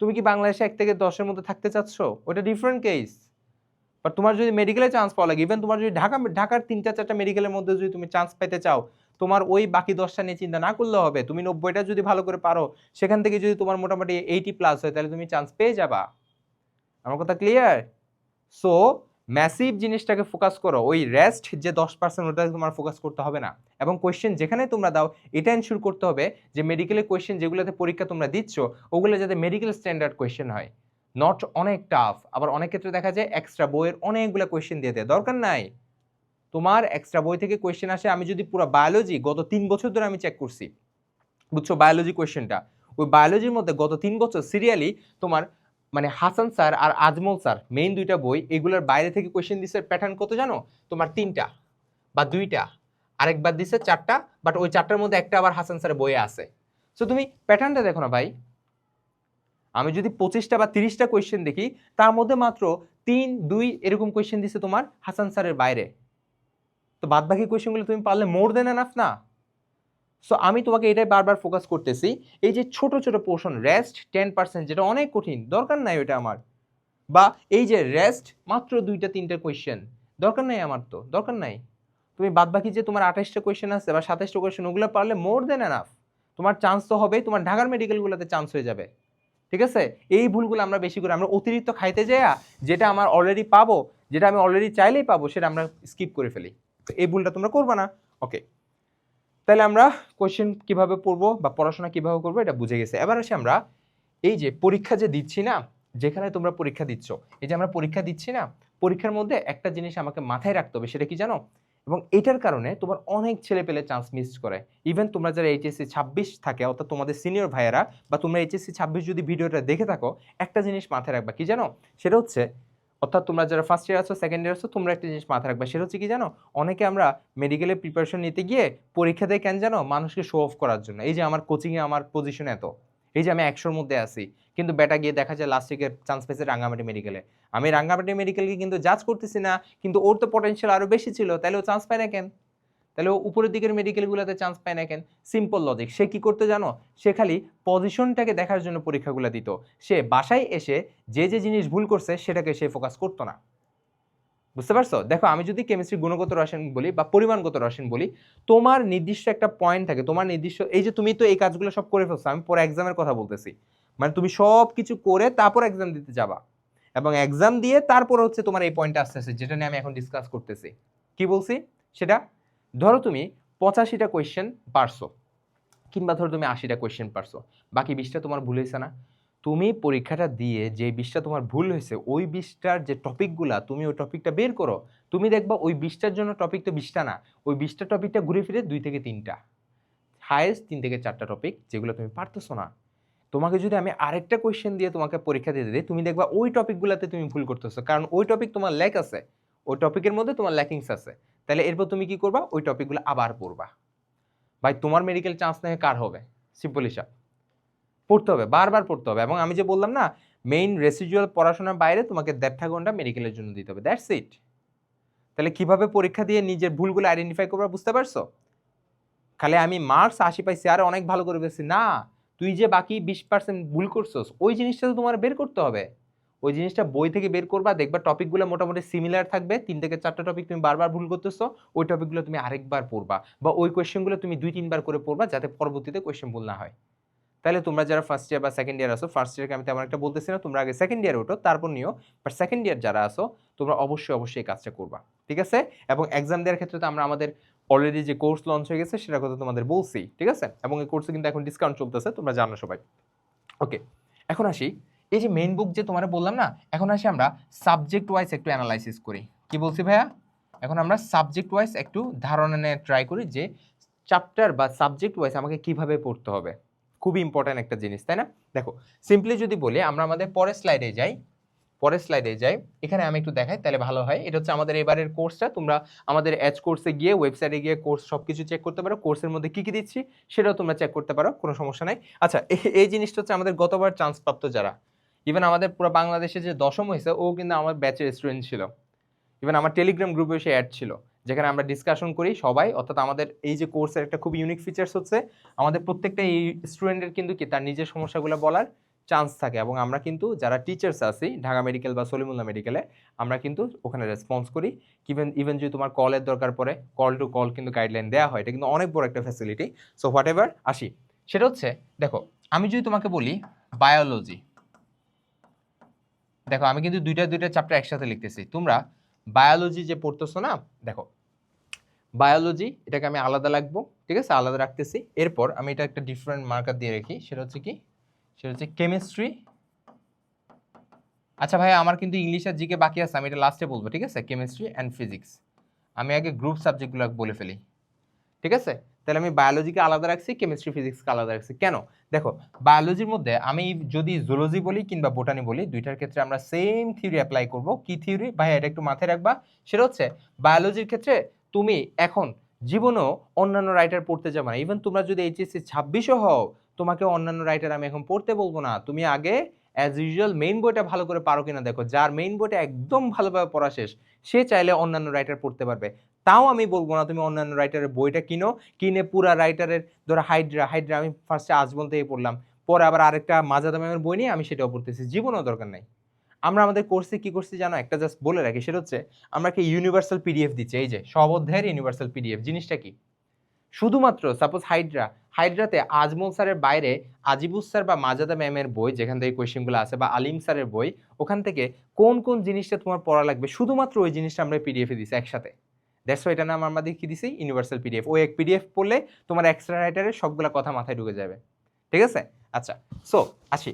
তুমি কি বাংলাদেশে 1 থেকে 10-এর মধ্যে থাকতে চাচ্ছ? ওটা ডিফারেন্ট কেস। বাট তোমার যদি মেডিকেলে চান্স পাওয়া লাগে, ইভেন তোমার যদি ঢাকার 3টা-4টা মেডিকেলের মধ্যে যদি তুমি চান্স পেতে চাও, তোমার ওই বাকি 10টা নিয়ে চিন্তা না করলে হবে। তুমি 90টা যদি ভালো করে পারো, সেখান থেকে যদি তোমার মোটামুটি 80 প্লাস হয়, তাহলে তুমি চান্স পেয়ে যাবা। আমার কথা ক্লিয়ার? সো ম্যাসিভ জিনিসটাকে ফোকাস করো, ওই রেস্ট যে 10% ওটাকে তোমার ফোকাস করতে হবে না। এবং কোয়েশ্চেন যেখানে তোমরা দাও, এটা এনশিওর করতে হবে যে মেডিকেলের কোয়েশ্চেন যেগুলোতে পরীক্ষা তোমরা দিচ্ছ, ওগুলো যাতে মেডিকেল স্ট্যান্ডার্ড কোয়েশ্চেন হয়, নট অনেক টাফ। আবার অনেক ক্ষেত্রে দেখা যায় এক্সট্রা বইয়ের অনেকগুলো কোয়েশ্চেন দিয়ে দেয়, দরকার নাই। তোমার এক্সট্রা বই থেকে কোয়েশ্চেন আসে, আমি যদি পুরো বায়োলজি গত 3 বছর ধরে আমি চেক করছি, বুঝছো, বায়োলজি কোয়েশ্চেনটা, ওই বায়োলজির মধ্যে গত 3 বছর সিরিয়ালি তোমার মানে হাসান স্যার আর আজমল স্যার মেইন 2টা বই, এগুলোর বাইরে থেকে কোয়েশ্চেন দিছে প্যাটার্ন কত জানো? তোমার 3টা বা 2টা, আরেকবার দিছে 4টা, বাট ওই 4টার মধ্যে একটা আবার হাসান স্যারের বইয়ে আছে। সো তুমি প্যাটার্নটা দেখো না ভাই, আমি যদি 25টা বা 30টা কোয়েশ্চেন দেখি, তার মধ্যে মাত্র 3, 2 এরকম কোয়েশ্চেন দিছে তোমার হাসান স্যারের বাইরে। তো বাদ বাকি কোয়েশ্চেনগুলো তুমি পারলে মোর দেন এনাফ না? সো আমি তোমাকে এটাই বারবার ফোকাস করতেছি, এই যে ছোট ছোট পোর্শন, রেস্ট 10% যেটা অনেক কঠিন, দরকার নাই ওটা আমার। বা এই যে রেস্ট মাত্র 2টা-3টা কোয়েশ্চেন, দরকার নাই আমার, তো দরকার নাই। তুমি বাদ বাকি যে তোমার 28টা কোয়েশ্চেন আছে বা 27টা কোয়েশ্চেন, ওগুলো পারলে মোর দেন এনাফ। তোমার চান্স তো হবেই, তোমার ঢাকার মেডিকেলগুলোতে চান্স হয়ে যাবে। ঠিক আছে, এই ভুলগুলো আমরা বেশি করে আমরা অতিরিক্ত খাইতে যাইয়া যেটা আমার অলরেডি পাবো, যেটা আমি অলরেডি চাইলেই পাবো, সেটা আমরা স্কিপ করে ফেলি। তো এই ভুলটা তোমরা করবে না। ওকে, তাহলে আমরা কোয়েশ্চেন কিভাবে পড়বো বা পড়াশোনা কিভাবে করবো এটা বুঝে গেছে। এবার আসি আমরা এই যে পরীক্ষা যে দিচ্ছি না, যেখানে তোমরা পরীক্ষা দিচ্ছ, এই যে আমরা পরীক্ষা দিচ্ছি না, পরীক্ষার মধ্যে একটা জিনিস আমাকে মাথায় রাখতে হবে, সেটা কি জানো? এবং এটার কারণে তোমার অনেক ছেলে পেলে চান্স মিস করে। ইভেন তোমরা যারা এইচএসসি 26 থাকে, অর্থাৎ তোমাদের সিনিয়র ভাইয়েরা, বা তোমরা এইচএসসি 26 যদি ভিডিওটা দেখে থাকো, একটা জিনিস মাথায় রাখবা, কি জানো? সেটা হচ্ছে, অর্থাৎ তোমরা যারা ফার্স্ট ইয়ার আছো, সেকেন্ড ইয়ার আছো, তোমরা একটা জিনিস মাথায় রাখবা, সেটা হচ্ছে কি জানো? অনেকে আমরা মেডিকেলের প্রিপারেশন নিতে গিয়ে পরীক্ষা দেয় কেন জানো? মানুষকে শো অফ করার জন্য। এই যে আমার কোচিংয়ে আমার পজিশন এত, এই যে আমি 100-র মধ্যে আছি, কিন্তু বেটা গিয়ে দেখা যায় লাস্ট উইকের চান্স পেয়েছে রাঙ্গামাটি মেডিকেলে। আমি রাঙ্গামাটি মেডিকেলকে কিন্তু জাজ করতেছি না, কিন্তু ওর তো পটেনশিয়াল আরো বেশি ছিল, তাহলে ও চান্স পায় না কেন? তাহলে ও উপরের দিকের মেডিকেলগুলোতে চান্স পায় না কেন? Simple logic. সে কি করতে জানো? সে খালি পজিশনটাকে দেখার জন্য পরীক্ষাগুলো দিত। সে বাসায় এসে যে যে জিনিস ভুল করছে সেটাকে সে ফোকাস করতো না। বুঝতে পারছো? দেখো, আমি যদি কেমিস্ট্রি গুণগত রসায়ন বলি বা পরিমাণগত রসায়ন বলি, তোমার নির্দিষ্ট একটা পয়েন্ট থাকে, তোমার নির্দিষ্ট, এই যে তুমি তো এই কাজগুলো সব করে ফেলছো, আমি পরে এক্সামের কথা বলতেছি, মানে তুমি সব কিছু করে তারপর এক্সাম দিতে যাবা, এবং এক্সাম দিয়ে তারপর হচ্ছে তোমার এই পয়েন্টটা আসতে আসছে, যেটা নিয়ে আমি এখন ডিসকাস করতেছি। কি বলছি সেটা? ধরো তুমি 85টা কোয়েশ্চেন পারছো, কিংবা ধরো তুমি 80টা কোয়েশ্চেন পারছো, বাকি 20টা তোমার ভুল হয়েছে না? তুমি পরীক্ষাটা দিয়ে যে 20টা তোমার ভুল হয়েছে, ওই 20টার যে টপিকগুলা, তুমি ওই টপিকটা বের করো, তুমি দেখবা ওই 20টার জন্য টপিক তো 20টা না, ওই 20টা টপিকটা ঘুরে ফিরে 2 থেকে 3টা, হায়েস্ট 3 থেকে 4টা টপিক যেগুলো তুমি পারতেছো না। তোমাকে যদি আমি আরেকটা কোয়েশ্চেন দিয়ে তোমাকে পরীক্ষা দিতে দিই, তুমি দেখবা ওই টপিকগুলোতে তুমি ভুল করতেছো, কারণ ওই টপিক তোমার ল্যাক আছে, ওই টপিকের মধ্যে তোমার ল্যাকিংস আছে। তাহলে এরপর তুমি কি করবা? ওই টপিকগুলো আবার পড়বা। ভাই, তোমার মেডিকেল চান্স নেই কার হবে? সিম্পল হিসাব, পড়তে হবে, বারবার পড়তে হবে। এবং আমি যে বললাম না, মেইন রেসিডুয়াল পড়াশোনার বাইরে তোমাকে 1.5 ঘন্টা মেডিকেলের জন্য দিতে হবে, দ্যাটস ইট। তাহলে কিভাবে পরীক্ষা দিয়ে নিজের ভুলগুলো আইডেন্টিফাই করবা, বুঝতে পারছো? খালি আমি মার্কস 80 পাইছি আর অনেক ভালো করে পেয়েছি না, তুই যে বাকি 20% ভুল করছস, ওই জিনিসটা তো তোমার বের করতে হবে। ওই জিনিসটা বই থেকে বের করবা, দেখবা টপিকগুলো মোটামুটি সিমিলার থাকবে, 3 থেকে 4টা টপিক তুমি বারবার ভুল করতেছো, ওই টপিকগুলো তুমি আরেকবার পড়বা, বা ওই কোয়েশ্চেনগুলো তুমি 2-3 বার করে পড়বা, যাতে পরবর্তীতে কোয়েশ্চেন ভুল না হয়। তাহলে তোমরা যারা ফার্স্ট ইয়ার বা সেকেন্ড ইয়ার আসো, ফার্স্ট ইয়ারকে আমি তেমন একটা বলতেছি না, তোমরা আগে সেকেন্ড ইয়ারে ওঠো, তারপর নিও। বাট সেকেন্ড ইয়ার যারা আসো, তোমরা অবশ্যই অবশ্যই এই কাজটা করবা, ঠিক আছে? এবং এক্সাম দেওয়ার ক্ষেত্রে তো আমরা আমাদের অলরেডি যে কোর্স লঞ্চ হয়ে গেছে সেটার কথা তোমাদের বলছি, ঠিক আছে? এবং এই কোর্সে কিন্তু এখন ডিসকাউন্ট চলতেছে, তোমরা জানো সবাই। ওকে, এখন আসি, এই যে মেইন বুক যে তোমার বললাম না, এখন আসি আমরা সাবজেক্ট ওয়াইজ একটু অ্যানালাইসিস করি। কি বলছি ভাইয়া? এখন আমরা সাবজেক্ট ওয়াইজ একটু ধারণা নিয়ে ট্রাই করি যে চ্যাপ্টার বা সাবজেক্ট ওয়াইজ আমাকে কিভাবে পড়তে হবে। খুবই ইম্পর্ট্যান্ট একটা জিনিস, তাই না? দেখো, সিম্পলি যদি বলি, আমরা আমাদের পরের স্লাইডে যাই, পরের স্লাইডে যাই, এখানে আমি একটু দেখাই তাহলে ভালো হয়। এটা হচ্ছে আমাদের এবারের কোর্সটা, তোমরা আমাদের এজ কোর্সে গিয়ে ওয়েবসাইটে গিয়ে কোর্স সবকিছু চেক করতে পারো, কোর্সের মধ্যে কি কি দিচ্ছি সেটাও তোমরা চেক করতে পারো, কোনো সমস্যা নাই। আচ্ছা, এই জিনিসটা হচ্ছে আমাদের গতবার চান্স প্রাপ্ত যারা, ইভেন আমাদের পুরো বাংলাদেশে যে 10ম হয়েছে, ও কিন্তু আমার ব্যাচের স্টুডেন্ট ছিল। ইভেন আমার টেলিগ্রাম গ্রুপে সে অ্যাড ছিল, যেখানে আমরা ডিসকাশন করি সবাই। অর্থাৎ আমাদের এই যে কোর্সের একটা খুব ইউনিক ফিচার্স হচ্ছে, আমাদের প্রত্যেকটা এই স্টুডেন্টের কিন্তু কি তার নিজের সমস্যাগুলো বলার চান্স থাকে, এবং আমরা কিন্তু যারা টিচার্স আছি ঢাকা মেডিকেল বা সলিমুল্লাহ মেডিকেলে, আমরা কিন্তু ওখানে রেসপন্স করি। ইভেন যদি তোমার কলের দরকার পড়ে, কল টু কল কিন্তু গাইডলাইন দেওয়া হয়, এটা কিন্তু অনেক বড় একটা ফ্যাসিলিটি। সো হোয়াট এভার, আসি, সেটা হচ্ছে, দেখো আমি যদি তোমাকে বলি বায়োলজি, দেখো আমি কিন্তু দুইটা দুইটা চ্যাপ্টার একসাথে লিখতেছি। তোমরা বায়োলজি যে পড়তেছো না, দেখো বায়োলজি এটাকে আমি আলাদা রাখবো, ঠিক আছে? আলাদা রাখতেছি। এরপর আমি এটা একটা ডিফারেন্ট মার্কার দিয়ে রাখি, সেটা হচ্ছে কি? সেটা হচ্ছে কেমিস্ট্রি। আচ্ছা ভাই, আমার কিন্তু ইংলিশ আর জিকে বাকি আছে, আমি এটা লাস্টে বলবো, ঠিক আছে? কেমিস্ট্রি অ্যান্ড ফিজিক্স, আমি আগে গ্রুপ সাবজেক্টগুলো বলে ফেলি, ঠিক আছে? তাহলে আমি বায়োলজিকে আলাদা রাখছি, কেমিস্ট্রি ফিজিক্সকে আলাদা রাখছি। কেন? দেখো, বায়োলজির মধ্যে আমি যদি জুলজি বলি কিংবা বোটানি বলি, দুইটার ক্ষেত্রে আমরা সেম থিওরি অ্যাপ্লাই করব। কি থিওরি ভাই? এটা একটু মাথায় রাখবা। সেটা হচ্ছে, বায়োলজির ক্ষেত্রে তুমি এখন জীবনেও অন্যান্য রাইটার পড়তে যাবে না। ইভেন তোমরা যদি এইচএসসি 26ও হও, তোমাকে অন্যান্য রাইটার আমি এখন পড়তে বলবো না। তুমি আগে অ্যাজ ইউজুয়াল মেইন বইটা ভালো করে পারো কিনা দেখো। যার মেইন বইটা একদম ভালোভাবে পড়া শেষ, সে চাইলে অন্যান্য রাইটার পড়তে পারবে। তাও আমি বলবো না তুমি অন্যান্য রাইটারের বইটা কিনো, কিনে পুরা রাইটারের, ধরো হাইড্রা আমি ফার্স্টে আজমল থেকে পড়লাম, পরে আবার আরেকটা মাজাদা ম্যামের বই নিয়ে আমি সেটাও পড়তেছি, জীবনেও দরকার নাই। আমরা আমাদের কোর্সে কি করছি জানো? একটা জাস্ট বলে রাখি, সেটা হচ্ছে আমরা কি ইউনিভার্সাল পিডিএফ দিচ্ছি, এই যে সব অধ্যায়ের ইউনিভার্সাল পিডিএফ। জিনিসটা কি? শুধুমাত্র সাপোজ হাইড্রাতে আজমল স্যারের বাইরে আজিবুস স্যার বা মাজাদা ম্যামের বই যেখান থেকে কোয়েশ্চেনগুলো আছে বা আলিম স্যারের বই, ওখান থেকে কোন কোন জিনিসটা তোমার পড়া লাগবে শুধুমাত্র ওই জিনিসটা আমরা পিডিএফে দিছি একসাথে। দ্যাটস ওয়াই এটার নাম আমাদের কি দিছি, ইউনিভার্সাল পিডিএফ। ওই এক পিডিএফ পড়লে তোমার এক্সট্রা রাইটারের সবগুলা কথা মাথায় ঢুকে যাবে। ঠিক আছে? আচ্ছা, সো আসি।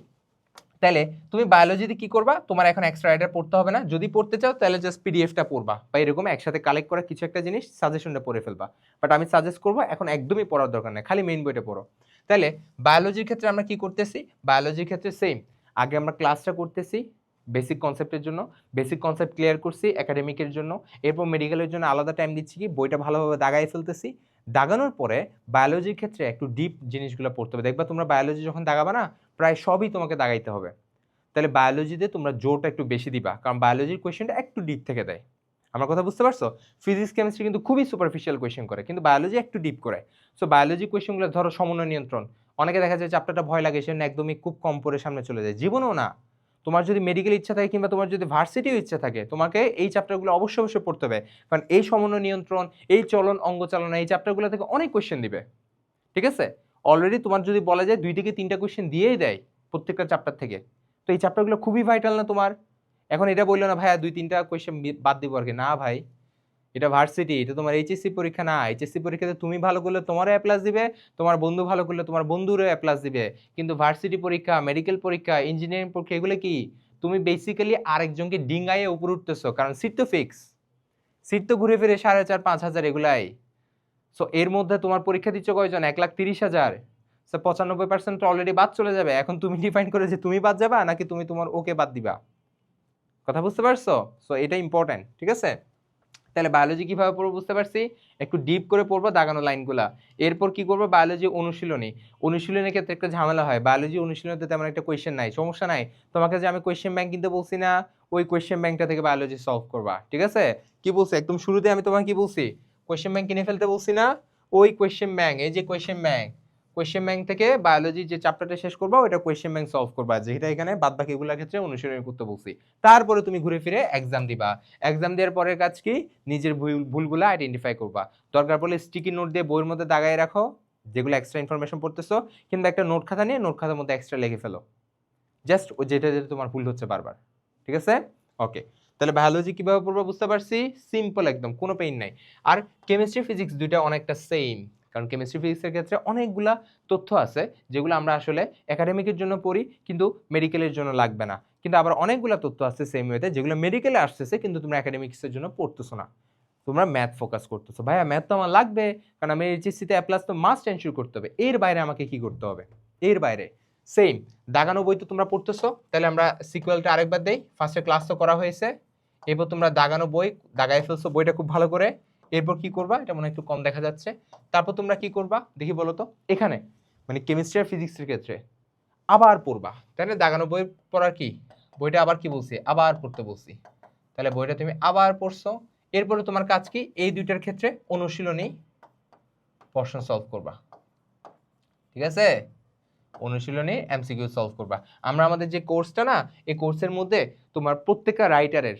তাহলে তুমি বায়োলজিতে কি করবা, তোমার এখন এক্সট্রা রাইটার পড়তে হবে না। যদি পড়তে চাও তাহলে জাস্ট পিডিএফটা পড়বা বা এরকম একসাথে কালেক্ট করা কিছু একটা জিনিস সাজেশনটা পড়ে ফেলবা। বাট আমি সাজেস্ট করবো এখন একদমই পড়ার দরকার নেই, খালি মেইন বইটা পড়ো। তাহলে বায়োলজির ক্ষেত্রে আমরা কি করতেছি, বায়োলজির ক্ষেত্রে সেম, আগে আমরা ক্লাসটা করতেছি বেসিক কনসেপ্টের জন্য, বেসিক কনসেপ্ট ক্লিয়ার করছি একাডেমিকের জন্য, এরপর মেডিকেলের জন্য আলাদা টাইম দিচ্ছি কি বইটা ভালোভাবে দাগাই ফেলতেছি। দাগানোর পরে বায়োলজির ক্ষেত্রে একটু ডিপ জিনিসগুলো পড়তে হবে। দেখবা তোমরা বায়োলজি যখন দাগাবা না, প্রায় সবই তোমাকে দাগাইতে হবে। তাহলে বায়োলজিতে তোমরা জোরটা একটু বেশি দিবা, কারণ বায়োলজির কোয়েশ্চেনটা একটু ডিপ থেকে দেয়। আমার কথা বুঝতে পারছো? ফিজিক্স কেমিস্ট্রি কিন্তু খুবই সুপারফিশিয়াল কোয়েশ্চেন করে, কিন্তু বায়োলজি একটু ডিপ করে। সো বায়োলজি কোয়েশ্চেনগুলো ধরো সমন্বয় নিয়ন্ত্রণ, অনেকে দেখা যায় চ্যাপ্টারটা ভয় লাগে সেজন্য একদমই খুব কম পড়ে সামনে চলে যায়। জীবনেও না, তোমার যদি মেডিকেল ইচ্ছা থাকে কিংবা তোমার যদি ভার্সিটিও ইচ্ছা থাকে, তোমাকে এই চ্যাপ্টারগুলো অবশ্যই অবশ্যই পড়তে হবে, কারণ এই সমন্বয় নিয়ন্ত্রণ, এই চলন অঙ্গ চালনা, এই চ্যাপ্টারগুলো থেকে অনেক কোয়েশ্চেন দিবে। ঠিক আছে? অলরেডি তোমার যদি বলা যায় 2 থেকে 3টা কোয়েশ্চেন দিয়েই দেয় প্রত্যেকটা চ্যাপ্টার থেকে, তো এই চ্যাপ্টারগুলো খুবই ভাইটাল না তোমার? এখন এটা বললো না ভাইয়া 2-3টা কোয়েশ্চেন বাদ দিব আর কি, না ভাই, এটা ভার্সিটি, এটা তোমার এইচএসসি পরীক্ষা না। এইচএসসি পরীক্ষাতে তুমি ভালো করলে তোমারও এ প্লাস দিবে, তোমার বন্ধু ভালো করলে তোমার বন্ধুরও এ প্লাস দিবে। কিন্তু ভার্সিটি পরীক্ষা, মেডিকেল পরীক্ষা, ইঞ্জিনিয়ারিং পরীক্ষা, এগুলো কি তুমি বেসিক্যালি আরেকজনকে ডিঙ্গাইয়ে উপরে উঠতেছো, কারণ সিট তো ফিক্স, সিট তো ঘুরে ফিরে 4,500-5,000 এগুলাই। সো এর মধ্যে তোমার পরীক্ষা দিচ্ছ কয়জন, 1,30,000। সো 95% তো অলরেডি বাদ চলে যাবে। এখন তুমি ডিফাইন করে যে তুমি বাদ যাবা নাকি তুমি তোমার ওকে বাদ দিবা। কথা বুঝতে পারছো? সো এটা ইম্পর্টেন্ট। ঠিক আছে? তাহলে বায়োলজি কিভাবে পড়বো বুঝতে পারছি, একটু ডিপ করে পড়বো দাগানো লাইনগুলা। এরপর কি করবো, বায়োলজি অনুশীলনী। অনুশীলনের ক্ষেত্রে একটা ঝামেলা হয়, বায়োলজি অনুশীলনীতে তেমন একটা কোয়েশ্চেন নাই, সমস্যা নাই। তোমাকে যে আমি কোয়েশ্চেন ব্যাংক কিনতে বলছি না, ওই কোয়েশ্চেন ব্যাংকটা থেকে বায়োলজি সলভ করবা। ঠিক আছে? কি বলছি একদম শুরুতে আমি তোমাকে কি বলছি, কোয়েশ্চেন ব্যাংক কিনে ফেলতে বলছি না? ওই কোয়েশ্চেন ব্যাংক, এই যে কোয়েশ্চেন ব্যাংক থেকে বায়োলজি যে চ্যাপ্টারটা শেষ করবা ওটা কোয়েশ্চেন ব্যাংক সলভ করবা, যেটা এখানে বাদ বাকিগুলোর ক্ষেত্রে অনুশীলনী করতে বলছি। তারপরে তুমি ঘুরে ফিরে এক্সাম দিবা। এক্সাম দেওয়ার পরের কাজ কি, নিজের ভুলগুলো আইডেন্টিফাই করবা। দরকার পড়লে স্টিকি নোট দিয়ে বইয়ের মধ্যে দাগায় রাখো যেগুলো এক্সট্রা ইনফরমেশন পড়তেছো, কিংবা একটা নোট খাতা নিয়ে নোট খাতার মধ্যে এক্সট্রা লিখে ফেলো, জাস্ট যেটা যেটা তোমার ভুল হচ্ছে বারবার। ঠিক আছে? ওকে, তাহলে বায়োলজি কিভাবে পড়বো বুঝতে পারছি, সিম্পল একদম, কোনো পেইন নাই। আর কেমিস্ট্রি ফিজিক্স দুইটা অনেকটা সেম, কারণ কেমিস্ট্রি ফিজিক্সের ক্ষেত্রে অনেকগুলা তথ্য আছে যেগুলো আমরা আসলে একাডেমিকের জন্য পড়ি কিন্তু মেডিকেলের জন্য লাগবে না, কিন্তু আবার অনেকগুলা তথ্য আছে সেম ওয়েতে যেগুলো মেডিকেলে আসতেছে কিন্তু তোমরা একাডেমিক্সের জন্য পড়তেছো না, তোমরা ম্যাথ ফোকাস করতেছো। ভাইয়া ম্যাথ তো আমার লাগবে, কারণ আমি এইচএসসিতে এ প্লাস তো মাস্ট এনশিওর করতে হবে। এর বাইরে আমাকে কি করতে হবে, এর বাইরে সেম দাগানো বই তো তোমরা পড়তেছো, তাহলে আমরা সিকুয়েলটা আরেকবার দেই। ফার্স্টে ক্লাস তো করা হয়েছে, এরপর তোমরা দাগানো বই দাগাই ফেলছো বইটা খুব ভালো করে। এরপর কি করবা, এটা মনে হয় একটু কম দেখা যাচ্ছে। তারপর তোমরা কি করবা দেখি বলো তো, এখানে মানে কেমিস্ট্রি আর ফিজিক্সের ক্ষেত্রে আবার পড়বা, তাই না? দাগানো বই পড়ার কি, বইটা আবার কি বলছি, আবার পড়তে বলছি। তাহলে বইটা তুমি আবার পড়ছো। এরপরে তোমার কাজ কি, এই দুইটার ক্ষেত্রে অনুশীলনী প্রশ্ন সলভ করবা। ঠিক আছে? অনুশীলনী এমসিকিউ সলভ করবা। আমরা আমাদের যে কোর্সটা না, এই কোর্সের মধ্যে তোমার প্রত্যেকটা রাইটারের,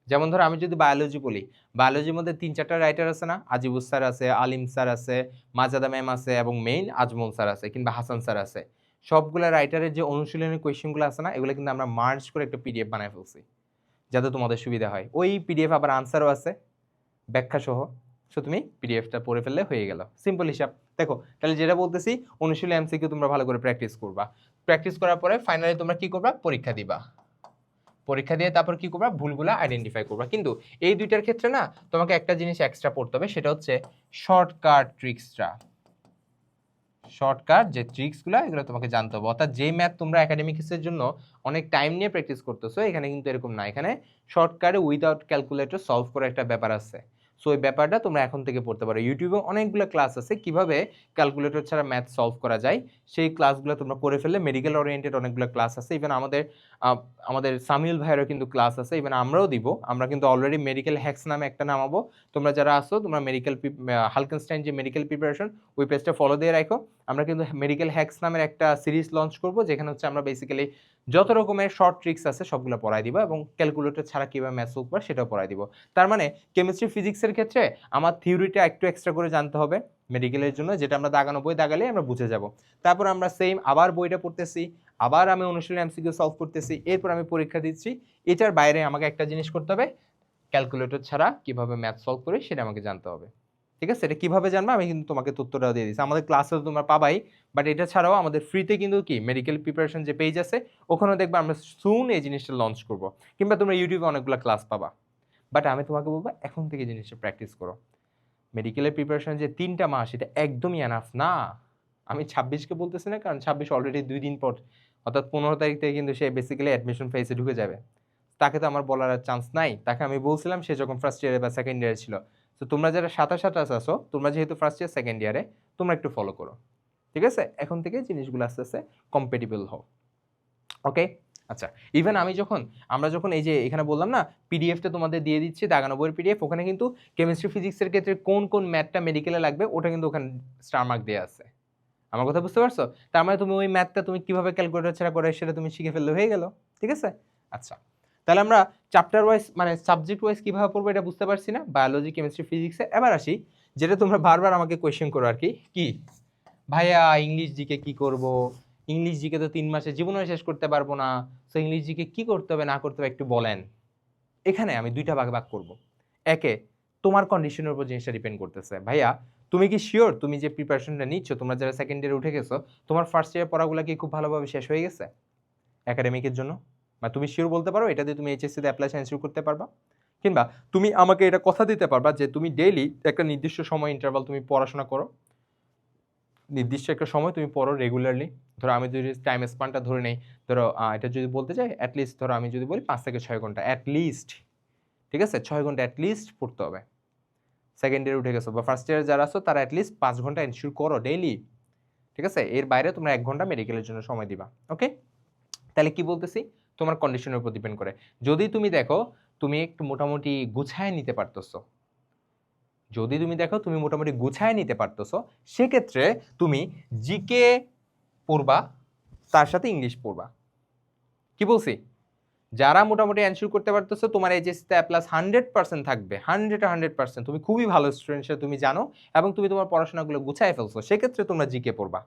যেমন ধরো আমি যদি বায়োলজি বলি, বায়োলজির মধ্যে 3-4টা রাইটার আছে না, আজিবুস স্যার আছে, আলিম স্যার আছে, মাজাদা ম্যাম আছে এবং মেইন আজমল স্যার আছে কিংবা হাসান স্যার আছে। সবগুলা রাইটারের যে অনুশীলনী কোয়েশ্চেনগুলো আছে না, এগুলো কিন্তু আমরা মার্জ করে একটা পিডিএফ বানায় ফেলছি যাতে তোমাদের সুবিধা হয়। ওই পিডিএফ আবার আনসারও আছে ব্যাখ্যা সহ। সো তুমি পিডিএফটা পড়ে ফেললে হয়ে গেল, সিম্পল হিসাব। দেখো তাহলে যেটা বলতেছি, অনুশীলনী এমসিকিউ তোমরা ভালো করে প্র্যাকটিস করবা। প্র্যাকটিস করার পরে ফাইনালি তোমরা কি করবা, পরীক্ষা দিবা। পরীক্ষা দিয়ে তারপর কি করবা, ভুলগুলা আইডেন্টিফাই করবা। কিন্তু এই দুইটার ক্ষেত্রে না তোমাকে একটা জিনিস এক্সট্রা পড়তে হবে, সেটা হচ্ছে শর্টকাট ট্রিক্সটা। শর্টকাট যে ট্রিক্সগুলো এগুলো তোমাকে জানতে হবে। অর্থাৎ যে ম্যাথ তোমরা একাডেমিক্সের জন্য অনেক টাইম নিয়ে প্র্যাকটিস করতেছো, এখানে কিন্তু এরকম না। এখানে শর্টকাটে উইদাউট ক্যালকুলেটর সলভ করার একটা ব্যাপার আছে। সো এই ব্যাপারটা তোমরা এখন থেকে পড়তে পারো। ইউটিউবে অনেকগুলো ক্লাস আছে কিভাবে ক্যালকুলেটর ছাড়া ম্যাথ সলভ করা যায়, সেই ক্লাসগুলো তোমরা করে ফেললে। মেডিকেল ওরিয়েন্টেড অনেকগুলো ক্লাস আছে, ইভেন আমাদের সামিউল ভাইয়েরও কিন্তু ক্লাস আছে, ইভেন আমরাও দিব। আমরা কিন্তু অলরেডি মেডিকেল হ্যাক্স নামে একটা নামাবো। তোমরা যারা আসো, তোমরা মেডিকেল হালকেনস্টাইন যে মেডিকেল প্রিপারেশন, ওই পেজটা ফলো দিয়ে রাখো। আমরা কিন্তু মেডিকেল হ্যাক্স নামের একটা সিরিজ লঞ্চ করব, যেখানে হচ্ছে আমরা বেসিক্যালি যত রকমের শর্ট ট্রিক্স আছে সবগুলো পড়াই দিব, এবং ক্যালকুলেটর ছাড়া কীভাবে ম্যাথ সলভ করে সেটাও পড়াই দিব। তার মানে কেমিস্ট্রি ফিজিক্সের ক্ষেত্রে আমার থিওরিটা একটু এক্সট্রা করে জানতে হবে মেডিকেলের জন্য, যেটা আমরা দাগানো বই দাগালে আমরা বুঝে যাব। তারপর আমরা সেম আবার বইটা পড়তেছি, আবার আমি অনুশীলনী এমসিকিউ সলভ করতেছি, এরপর আমি পরীক্ষা দিচ্ছি। এটার বাইরে আমাকে একটা জিনিস করতে হবে, ক্যালকুলেটর ছাড়া কিভাবে ম্যাথ সলভ করি সেটা আমাকে জানতে হবে। ঠিক আছে, এটা কিভাবে জানবো আমি কিন্তু তোমাকে তথ্যটাও দিয়ে দিচ্ছি, আমাদের ক্লাসে তো তোমরা পাবাই, বাট এটা ছাড়াও আমাদের ফ্রিতে কিন্তু কি মেডিকেল প্রিপারেশন যে পেজ আছে ওখানেও দেখবে আমরা সুন এই জিনিসটা লঞ্চ করব, কিংবা তোমরা ইউটিউবে অনেকগুলো ক্লাস পাবা। বাট আমি তোমাকে বলবো এখন থেকে জিনিসটা প্র্যাকটিস করো। মেডিকেলের প্রিপারেশন যে 3টা মাস এটা একদমই এনাফ না। আমি 26কে বলতেছি না, কারণ 26 অলরেডি 2 দিন পর, অর্থাৎ 15 তারিখ থেকে কিন্তু সে বেসিক্যালি অ্যাডমিশন ফেজে ঢুকে যাবে। তাকে তো আমার বলার আর চান্স নাই, তাকে আমি বলছিলাম সে যখন ফার্স্ট ইয়ারে বা সেকেন্ড ইয়ারে ছিল। তো তোমরা যারা 27 আছো, তোমরা যেহেতু ফার্স্ট ইয়ার সেকেন্ড ইয়ারে, তোমরা একটু ফলো করো, ঠিক আছে? এখন থেকে জিনিসগুলো আস্তে আস্তে কম্পেটিবল হও, ওকে? আচ্ছা, ইভেন আমরা যখন এই যে এখানে বললাম না পিডিএফটা তোমাদের দিয়ে দিচ্ছি, দাগানো বইয়ের পিডিএফ, ওখানে কিন্তু কেমিস্ট্রি ফিজিক্সের ক্ষেত্রে কোন কোন ম্যাথটা মেডিকেলে লাগবে ওটা কিন্তু ওখানে স্টার মার্ক দেওয়া আছে। আমার কথা বুঝতে পারছো? তার মানে তুমি ওই ম্যাথটা তুমি কিভাবে ক্যালকুলেটর ছাড়া করে সেটা তুমি শিখে ফেললে হয়ে গেল, ঠিক আছে? আচ্ছা, তাহলে আমরা চ্যাপ্টার ওয়াইজ মানে সাবজেক্ট ওয়াইজ কিভাবে পড়বো এটা বুঝতে পারছি না, বায়োলজি কেমিস্ট্রি ফিজিক্সে। এবার আসি যেটা তোমরা বারবার আমাকে কোয়েশ্চেন করো আর কি, কি ভাইয়া ইংলিশ জিকে কি করব, ইংলিশ জিকে তো 3 মাসে জীবনে শেষ করতে পারবো না, তো ইংলিশ জিকে কি করতে হবে না করতে হবে একটু বলেন। এখানে আমি 2টা ভাগ ভাগ করব। একে, তোমার কন্ডিশনের উপর জিনিসটা ডিপেন্ড করতেছে। ভাইয়া তুমি কি শিওর তুমি যে প্রিপারেশনটা নিচ্ছ, তোমরা যারা সেকেন্ড ইয়ারে উঠে গেছো, তোমার ফার্স্ট ইয়ার পড়াগুলো কি খুব ভালোভাবে শেষ হয়ে গেছে একাডেমিকের জন্য? বা তুমি শিওর বলতে পারো এটা দিয়ে তুমি এইচএসসিতে অ্যাপ্লাই শুরু করতে পারবা? কিংবা তুমি আমাকে এটা কথা দিতে পারবা যে তুমি ডেইলি একটা নির্দিষ্ট সময় ইন্টারভাল তুমি পড়াশোনা করো, নির্দিষ্ট একটা সময় তুমি পড়ো রেগুলারলি? ধরো আমি যদি টাইম স্প্যানটা ধরে নেই, ধরো এটা যদি বলতে চাই অ্যাটলিস্ট ধরো আমি যদি বলি 5 থেকে 6 ঘন্টা অ্যাটলিস্ট, ঠিক আছে? 6 ঘন্টা অ্যাটলিস্ট পড়তে হবে। সেকেন্ড ইয়ারে উঠে গেছো বা ফার্স্ট ইয়ারে যারা আছো তারা অ্যাটলিস্ট 5 ঘন্টা এনশিওর করো ডেইলি, ঠিক আছে? এর বাইরে তোমরা 1 ঘন্টা মেডিকেলের জন্য সময় দিবা, ওকে? তাহলে কি বলতেছি, তোমার কন্ডিশনের উপর ডিপেন্ড করে। যদি তুমি দেখো তুমি একটু মোটামুটি গুছায় নিতে পারতেছো, যদি তুমি দেখো তুমি মোটামুটি গুছায় নিতে পারতেছো, সেক্ষেত্রে তুমি জিকে পড়বা, তার সাথে ইংলিশ পড়বা। কি বলছি? যারা মোটামুটি অ্যানসার করতে পারতেছো তোমার এইচএসসিতে প্লাস 100% থাকবে, 100% তুমি খুবই ভালো স্টুডেন্ট সেটা তুমি জানো, এবং তুমি তোমার পড়াশোনাগুলো গুছায় ফেলছো, সেক্ষেত্রে তোমরা জিকে পড়বা।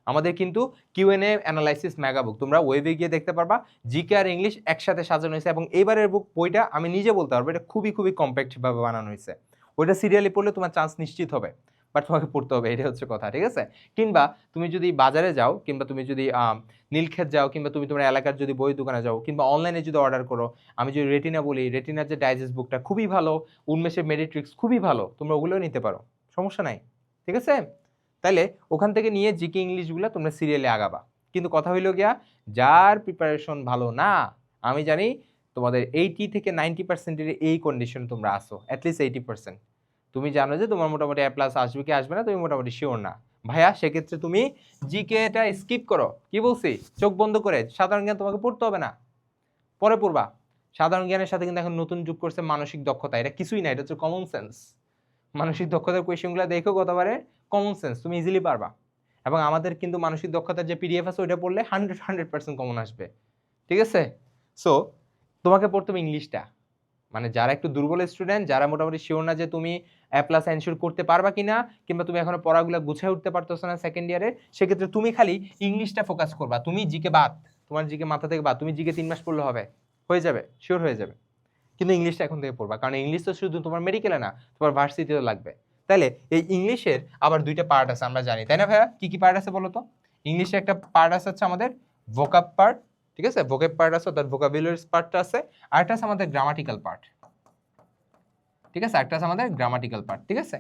আমাদের কিন্তু কিউএনএ অ্যানালাইসিস মেগা বুক তোমরা ওয়েবে গিয়ে দেখতে পারবা, জিকে আর ইংলিশ একসাথে সাজানো হয়েছে, এবং এবারের বইটা আমি নিজে বলতে পারবো এটা খুবই খুবই কম্প্যাক্টভাবে বানানো হয়েছে। ওইটা সিরিয়ালি পড়লে তোমার চান্স নিশ্চিত হবে, বাট তোমাকে পড়তে হবে, এটা হচ্ছে কথা, ঠিক আছে? কিংবা তুমি যদি বাজারে যাও, কিংবা তুমি যদি নীলক্ষেত যাও, কিংবা তুমি তোমার এলাকার যদি বই দোকানে যাও, কিংবা অনলাইনে যদি অর্ডার করো, আমি যদি রেটিনা বলি, রেটিনার যে ডাইজেস্ট বুকটা খুবই ভালো, উন্মেষের মেডিট্রিক্স খুবই ভালো, তোমরা ওগুলোও নিতে পারো, সমস্যা নাই, ঠিক আছে? তাইলে ওখান থেকে নিয়ে জিকে ইংলিশগুলো তোমরা সিরিয়ালে আগাবা। কিন্তু কথা হইল গিয়া, যার প্রিপারেশন ভালো না, আমি জানি তোমাদের 80 থেকে 90%-এর এই কন্ডিশন তোমরা আসো, অ্যাটলিস্ট 80%। তুমি জানো যে তোমার মোটামুটি এ প্লাস আসবে কি আসবে না, তুমি মোটামুটি শিওর না ভাইয়া, সেক্ষেত্রে তুমি জিকেটা স্কিপ করো। কি বলছি? চোখ বন্ধ করে, সাধারণ জ্ঞান তোমাকে পড়তে হবে না, পরে পড়বা। সাধারণ জ্ঞানের সাথে কিন্তু এখন নতুন যুগ করছে মানসিক দক্ষতা, এটা কিছুই না, এটা হচ্ছে কমন সেন্স। মানসিক দক্ষতার কোয়েশ্চেনগুলো দেখো কতবারে, কমন সেন্স, তুমি ইজিলি পারবা। এবং আমাদের কিন্তু মানসিক দক্ষতার যে পিডিএফ আছে ওইটা পড়লে 100% কমন আসবে, ঠিক আছে? সো তোমাকে পড়তে হবে ইংলিশটা। মানে যারা একটু দুর্বল স্টুডেন্ট, যারা মোটামুটি শিওর না যে তুমি এ প্লাস এনশিওর করতে পারবা কিনা, কিংবা তুমি এখনো পড়াগুলো গুছিয়ে উঠতে পারতেছো না সেকেন্ড ইয়ারে, সেক্ষেত্রে তুমি খালি ইংলিশটা ফোকাস করবা। তুমি জিকে বাদ, তোমার জিকে মাথা থেকে বাদ, তুমি জিকে 3 মাস পড়লে হবে, হয়ে যাবে, শিওর হয়ে যাবে। কিন্তু ইংলিশটা এখন থেকে পড়বা, কারণ ইংলিশ তো শুধু তোমার মেডিকেলে না, তোমার ভার্সিটিতেও লাগবে। তাহলে এই ইংলিশের আবার 2টা পার্ট আছে আমরা জানি, তাই না ভাইয়া? কি কি পার্ট আছে বলো তো? ইংলিশে একটা পার্ট আছে হচ্ছে আমাদের ভোকাব পার্ট, ঠিক আছে? ভোকাব পার্ট আছে, অর্থাৎ ভোকাবুলারি পার্টটা আছে, আর একটা আছে আমাদের গ্রামাটিক্যাল পার্ট, ঠিক আছে? একটা আছে আমাদের গ্রামাটিক্যাল পার্ট, ঠিক আছে?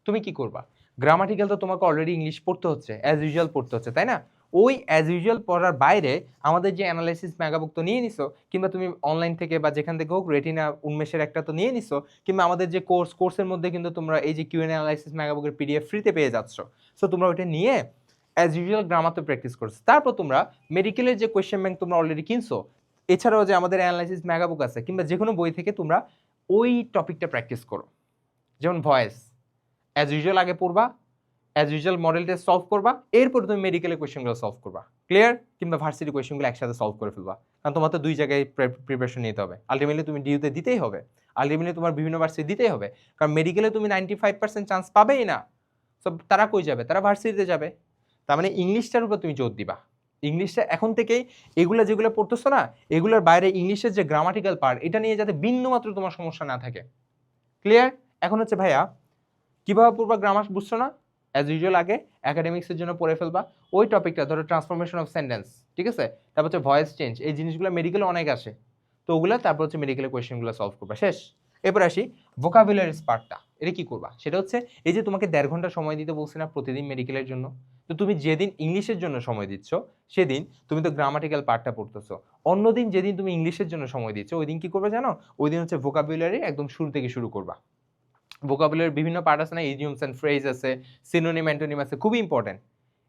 তুমি কি করবা? গ্রামাটিক্যাল তো তোমাকে অলরেডি ইংলিশ পড়তে হচ্ছে, অ্যাজ ইউজুয়াল পড়তে হচ্ছে, তাই না? ওই অ্যাজ ইউজুয়াল পড়ার বাইরে আমাদের যে অ্যানালাইসিস মেগাবুক তো নিয়ে নিছো, কিংবা তুমি অনলাইন থেকে বা যেখান থেকে হোক রেটিনা উন্মেষের একটা তো নিয়ে নিছো, কিংবা আমাদের যে কোর্সের মধ্যে কিন্তু তোমরা এই যে কিউএন অ্যানালাইসিস মেগাবুকের পিডিএফ ফ্রিতে পেয়ে যাচ্ছ। সো তোমরা ওইটা নিয়ে অ্যাজ ইউজুয়াল গ্রামার তো প্র্যাকটিস করছো। তারপর তোমরা মেডিকেলের যে কোয়েশ্চেন ব্যাংক তোমরা অলরেডি কিনছো, এছাড়াও যে আমাদের অ্যানালাইসিস মেগাবুক আছে, কিংবা যে কোনো বই থেকে তোমরা ওই টপিকটা প্র্যাকটিস করো। যেমন ভয়েস, অ্যাজ ইউজুয়াল আগে পড়বা, as usual model test solve করবা, এরপর তুমি মেডিকেলের কোয়েশ্চেনগুলো সলভ করবা, ক্লিয়ার? কিংবা ভার্সিটি কোয়েশ্চেনগুলো একসাথে সলভ করে ফেলবা, কারণ তোমার তো 2 জায়গায় প্রিপারেশন নিতে হবে। আলটিমেটলি তুমি ডিইউতে দিতেই হবে, আলটিমেটলি তোমার বিভিন্ন ভার্সিটি দিতেই হবে, কারণ মেডিকেলে তুমি 95% চান্স পাবেই না। সো তারা কই যাবে? তারা ভার্সিটিতে যাবে। তার মানে ইংলিশটার উপর তুমি জোর দিবা। ইংলিশটা এখন থেকেই এগুলা যেগুলো পড়তেছো না, এগুলোর বাইরে ইংলিশের যে গ্রামাটিক্যাল পার্ট, এটা নিয়ে যাতে বিন্দুমাত্র তোমার সমস্যা না থাকে, ক্লিয়ার? এখন হচ্ছে ভাইয়া কিভাবে পড়বা গ্রামার বুঝছো না? অ্যাজ ইউজুয়াল আগে একাডেমিক্সের জন্য পড়ে ফেলবা ওই টপিকটা, ধরো ট্রান্সফরমেশন অফ সেন্টেন্স, ঠিক আছে? তারপর হচ্ছে ভয়েস চেঞ্জ, এই জিনিসগুলো মেডিকেলে অনেক আসে, তো ওগুলো তারপর হচ্ছে মেডিকেলের কোয়েশ্চেনগুলো সলভ করবা, শেষ। এরপর আসি ভোকাবুলারিস পার্টটা, এটা কি করবা? সেটা হচ্ছে এই যে তোমাকে 1.5 ঘন্টা সময় দিতে বলছি না প্রতিদিন মেডিকেলের জন্য, তো তুমি যেদিন ইংলিশের জন্য সময় দিচ্ছ সেদিন তুমি তো গ্রামাটিক্যাল পার্টটা পড়তেছো, অন্যদিন যেদিন তুমি ইংলিশের জন্য সময় দিচ্ছ ওই দিন কি করবে জানো? ওই দিন হচ্ছে ভোকাবুলারি একদম শুরু থেকে শুরু করবা। ভোকাবুলারির বিভিন্ন পার্ট আছে না, ইডিয়মস এন্ড ফ্রেজ আছে, সিনোনিম অ্যান্টোনিম আছে, খুবই ইম্পর্টেন্ট।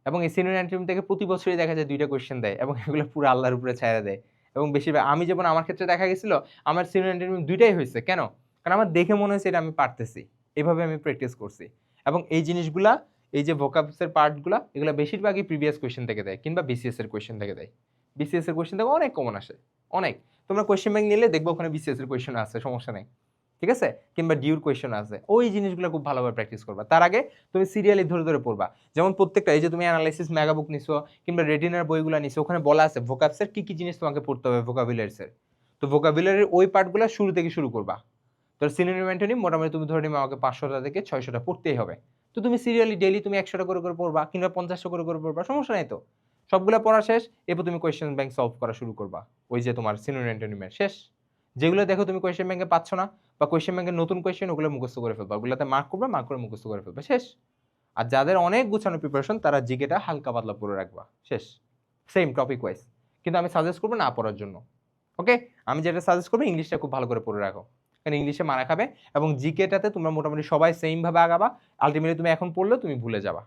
এবং এই সিনোনিম অ্যান্টোনিম থেকে প্রতি বছরই দেখা যায় 2টা কোয়েশ্চেন দেয় এবং এগুলো পুরো আল্লাহর উপরে ছাইড়া দেয়। এবং বেশিরভাগ আমি যেমন আমার ক্ষেত্রে দেখা গেছিল আমার সিনোনিম অ্যান্টোনিম 2টাই হয়েছে। কেন? কারণ আমার দেখে মনে হয়েছে এটা আমি পারতেছি, এভাবে আমি প্র্যাকটিস করছি। এবং এই জিনিসগুলা, এই যে ভোকাবসের পার্টগুলা, এগুলো বেশিরভাগই প্রিভিয়াস কোয়েশ্চেন থেকে দেয় কিংবা বিসিএস এর কোয়েশ্চেন থেকে দেয়। বিসিএস এর কোয়েশ্চেন থেকে অনেক কমন আসে, অনেক। তোমরা কোয়েশ্চেন ব্যাংক নিলে দেখবো ওখানে বিসিএস এর কোয়েশ্চেন আছে, সমস্যা নেই, ঠিক আছে? কিংবা ডিউর কোয়েশ্চেন আছে, ওই জিনিসগুলো খুব ভালোভাবে প্র্যাকটিস করবা। তার আগে তুমি সিরিয়ালি ধরে ধরে পড়বা, যেমন প্রত্যেকটা এই যে তুমি অ্যানালাইসিস মেগা বুক নিছো কিংবা রেটিনার বইগুলো নিছো, ওখানে বলা আছে ভোকাবসের কি কি জিনিস তোমাকে পড়তে হবে ভোকাবুলারিসের, তো ভোকাবুলারির ওই পার্টগুলো শুরু থেকে শুরু করবা। তো সিনোনিম অ্যান্টোনিম মোটামুটি তুমি ধরে নিবে আমাকে 500টা থেকে 600টা পড়তেই হবে, তো তুমি সিরিয়ালি ডেইলি তুমি 100টা করে করে পড়বা কিংবা 50টা করে করে পড়বা, সমস্যা নেই তো। সবগুলা পড়া শেষ, এরপর তুমি কোয়েশ্চেন ব্যাংক সলভ করা শুরু করবা, ওই যে তোমার সিনোনিম অ্যান্টোনিমের শেষ। যেগুলো দেখো তুমি কোয়েশ্চেন ব্যাংকে পাচ্ছ না বা কোয়েশ্চেন ব্যাংকের নতুন কোয়েশ্চেন, ওগুলো মুখস্থ করে ফেলবা, ওগুলোতে মার্ক করবে, মার্ক করে মুখস্থ করে ফেলবা, শেষ। আর যাদের অনেক গুছানো প্রিপারেশন তারা জিকেটা হালকা পাতলা পড়ে রাখবা, শেষ। সেম টপিক ওয়াইজ, কিন্তু আমি সাজেস্ট করবো না পড়ার জন্য, ওকে? আমি যেটা সাজেস্ট করবো ইংলিশটা খুব ভালো করে পড়ে রাখো, কারণ ইংলিশে মারা খাবে। এবং জিকেটাতে তোমরা মোটামুটি সবাই সেম ভাবে আগাবা, আলটিমেটলি তুমি এখন পড়লেও তুমি ভুলে যাবা,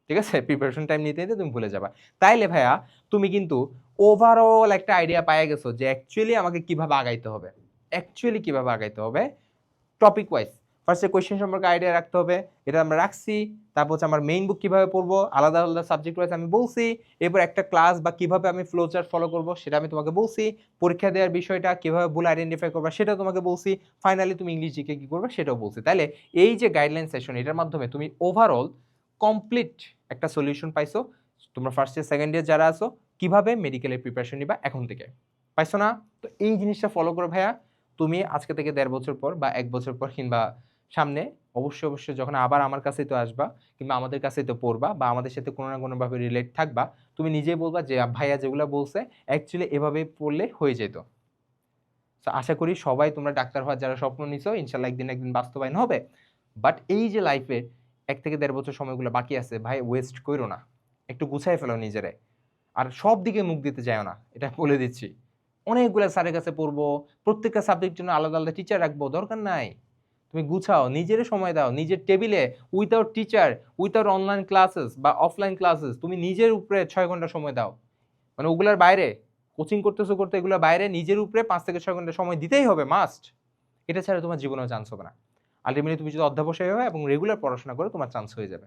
ঠিক আছে? প্রিপারেশন টাইম নিতে নিতে তুমি ভুলে যাবা। তাইলে ভাইয়া তুমি কিন্তু ওভারঅল একটা আইডিয়া পাইয়া গেছো যে অ্যাকচুয়ালি আমাকে কিভাবে আগাইতে হবে, অ্যাকচুয়ালি কিভাবে আগাইতে হবে টপিক ওয়াইজ। ফার্স্টে কোয়েশ্চেন সম্পর্কে আইডিয়া রাখতে হবে, এটা আমরা রাখছি। তারপর হচ্ছে আমার মেইন বুক কিভাবে পড়বো, আলাদা আলাদা সাবজেক্ট ওয়াইজ আমি বলছি। এরপর একটা ক্লাস বা কিভাবে আমি ফ্লো চার্ট ফলো করবো সেটা আমি তোমাকে বলছি। পরীক্ষা দেওয়ার বিষয়টা কিভাবে ভুল আইডেন্টিফাই করবা সেটা তোমাকে বলছি। ফাইনালি তুমি ইংলিশ জিকে কি করবে সেটাও বলছি। তাহলে এই যে গাইডলাইন সেশন, এটার মাধ্যমে তুমি ওভারঅল কমপ্লিট একটা সলিউশন পাইছো। তোমরা ফার্স্ট ইয়ার সেকেন্ড ইয়ার যারা আছো কিভাবে মেডিকেলের প্রিপারেশন নিবা এখন থেকে, পাইছো না? তো এই জিনিসটা ফলো করো ভাইয়া। তুমি আজকে থেকে 1.5 বছর পর বা 1 বছর পর কিংবা সামনে অবশ্যই অবশ্যই যখন আবার আমার কাছেই তো আসবা কিংবা আমাদের কাছেই তো পড়বা বা আমাদের সাথে কোনো না কোনোভাবে রিলেট থাকবা, তুমি নিজেই বলবা যে ভাইয়া যেগুলো বলছে অ্যাকচুয়ালি এভাবে পড়লে হয়ে যেত। তো আশা করি সবাই তোমরা ডাক্তার হওয়ার যারা স্বপ্ন নিছো ইনশাল্লাহ একদিন একদিন বাস্তবায়ন হবে। বাট এই যে লাইফে 1 থেকে 1.5 বছর সময়গুলো বাকি আছে ভাই, ওয়েস্ট কইরো না, একটু গুছাই ফেলো নিজেরে। আর সব দিকে মুখ দিতে যাও না, এটা বলে দিচ্ছি। অনেকগুলা স্যারের কাছে পড়বো, প্রত্যেকটা সাবজেক্টের জন্য আলাদা আলাদা টিচার রাখবো, দরকার নাই। তুমি গুছাও, নিজের সময় দাও, নিজের টেবিলে without teacher, without online classes বা অফলাইন ক্লাসেস তুমি নিজের উপরে 6 ঘন্টা সময় দাও। মানে ওগুলার বাইরে কোচিং করতেছো করতে এগুলোর বাইরে নিজের উপরে 5 থেকে 6 ঘন্টা সময় দিতেই হবে, মাস্ট। এটা ছাড়া তোমার জীবনেও চান্স হবে না। আলটিমেটলি তুমি যদি অধ্যাবসায় হয় এবং রেগুলার পড়াশোনা করো তোমার চান্স হয়ে যাবে,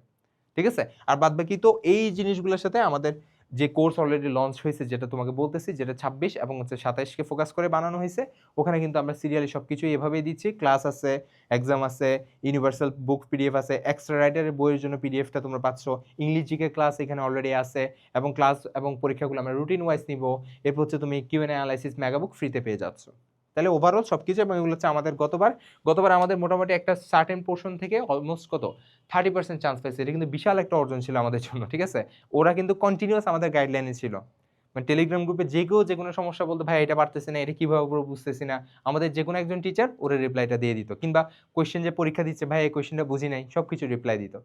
ঠিক আছে? আর বাদবাকি তো এই জিনিসগুলোর সাথে আমাদের যে কোর্স অলরেডি লঞ্চ হয়েছে, যেটা তোমাকে বলতেছি, যেটা 26 এবং হচ্ছে 27 কে ফোকাস করে বানানো হয়েছে, ওখানে কিন্তু আমরা সিরিয়ালি সবকিছুই এভাবেই দিচ্ছি। ক্লাস আছে, এক্সাম আছে, ইউনিভার্সাল বুক পিডিএফ আছে, এক্সট্রা রাইটারের বইয়ের জন্য পিডিএফটা তোমরা পাচ্ছ, ইংলিশ জিকে ক্লাস এখানে অলরেডি আছে এবং ক্লাস এবং পরীক্ষাগুলো আমরা রুটিন ওয়াইজ নিব। এরপর হচ্ছে তুমি কিউএনএ অ্যানালাইসিস মেগাবুক ফ্রিতে পেয়ে যাচ্ছ। তাহলে ওভারঅল সবকিছু, এবং এগুলো হচ্ছে আমাদের গতবার আমাদের মোটামুটি একটা সার্টেন পোর্শন থেকে অলমোস্ট কত 30% চান্স পাইছে। এটা কিন্তু বিশাল একটা অর্জন ছিল আমাদের জন্য, ঠিক আছে? ওরা কিন্তু কন্টিনিউয়াস আমাদের গাইডলাইনে ছিল। মানে টেলিগ্রাম গ্রুপে যে কেউ যে কোনো সমস্যা বলতো, ভাই এটা পারতেছি না, এটা কিভাবে করবো বুঝতেছি না, আমাদের যে কোনো একজন টিচার ওরা রিপ্লাইটা দিয়ে দিত। কিংবা কোয়েশ্চেন যে পরীক্ষা দিচ্ছে, ভাই এই কোয়েশ্চেনটা বুঝি নাই, সব কিছু রিপ্লাই দিত।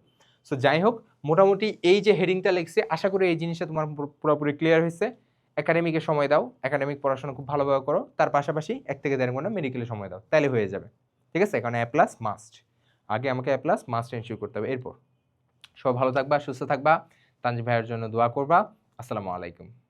সো যাই হোক, মোটামুটি এই যে হেডিংটা লিখছে, আশা করি এই জিনিসটা তোমার পুরোপুরি ক্লিয়ার হয়েছে। একাডেমিকে সময় দাও, একাডেমিক পড়াশোনা খুব ভালোভাবে করো, তার পাশাপাশি 1 থেকে 1.5 ঘন্টা মেডিকেলে সময় দাও, তাহলে হয়ে যাবে, ঠিক আছে? কারণ A+ মাস্ট, আগে আমাকে A+ মাস্ট এনশিওর করতে হবে। এরপর সব ভালো থাকবা, সুস্থ থাকবা, তানজিম ভাইয়ের জন্য দোয়া করবা। আসসালামু আলাইকুম।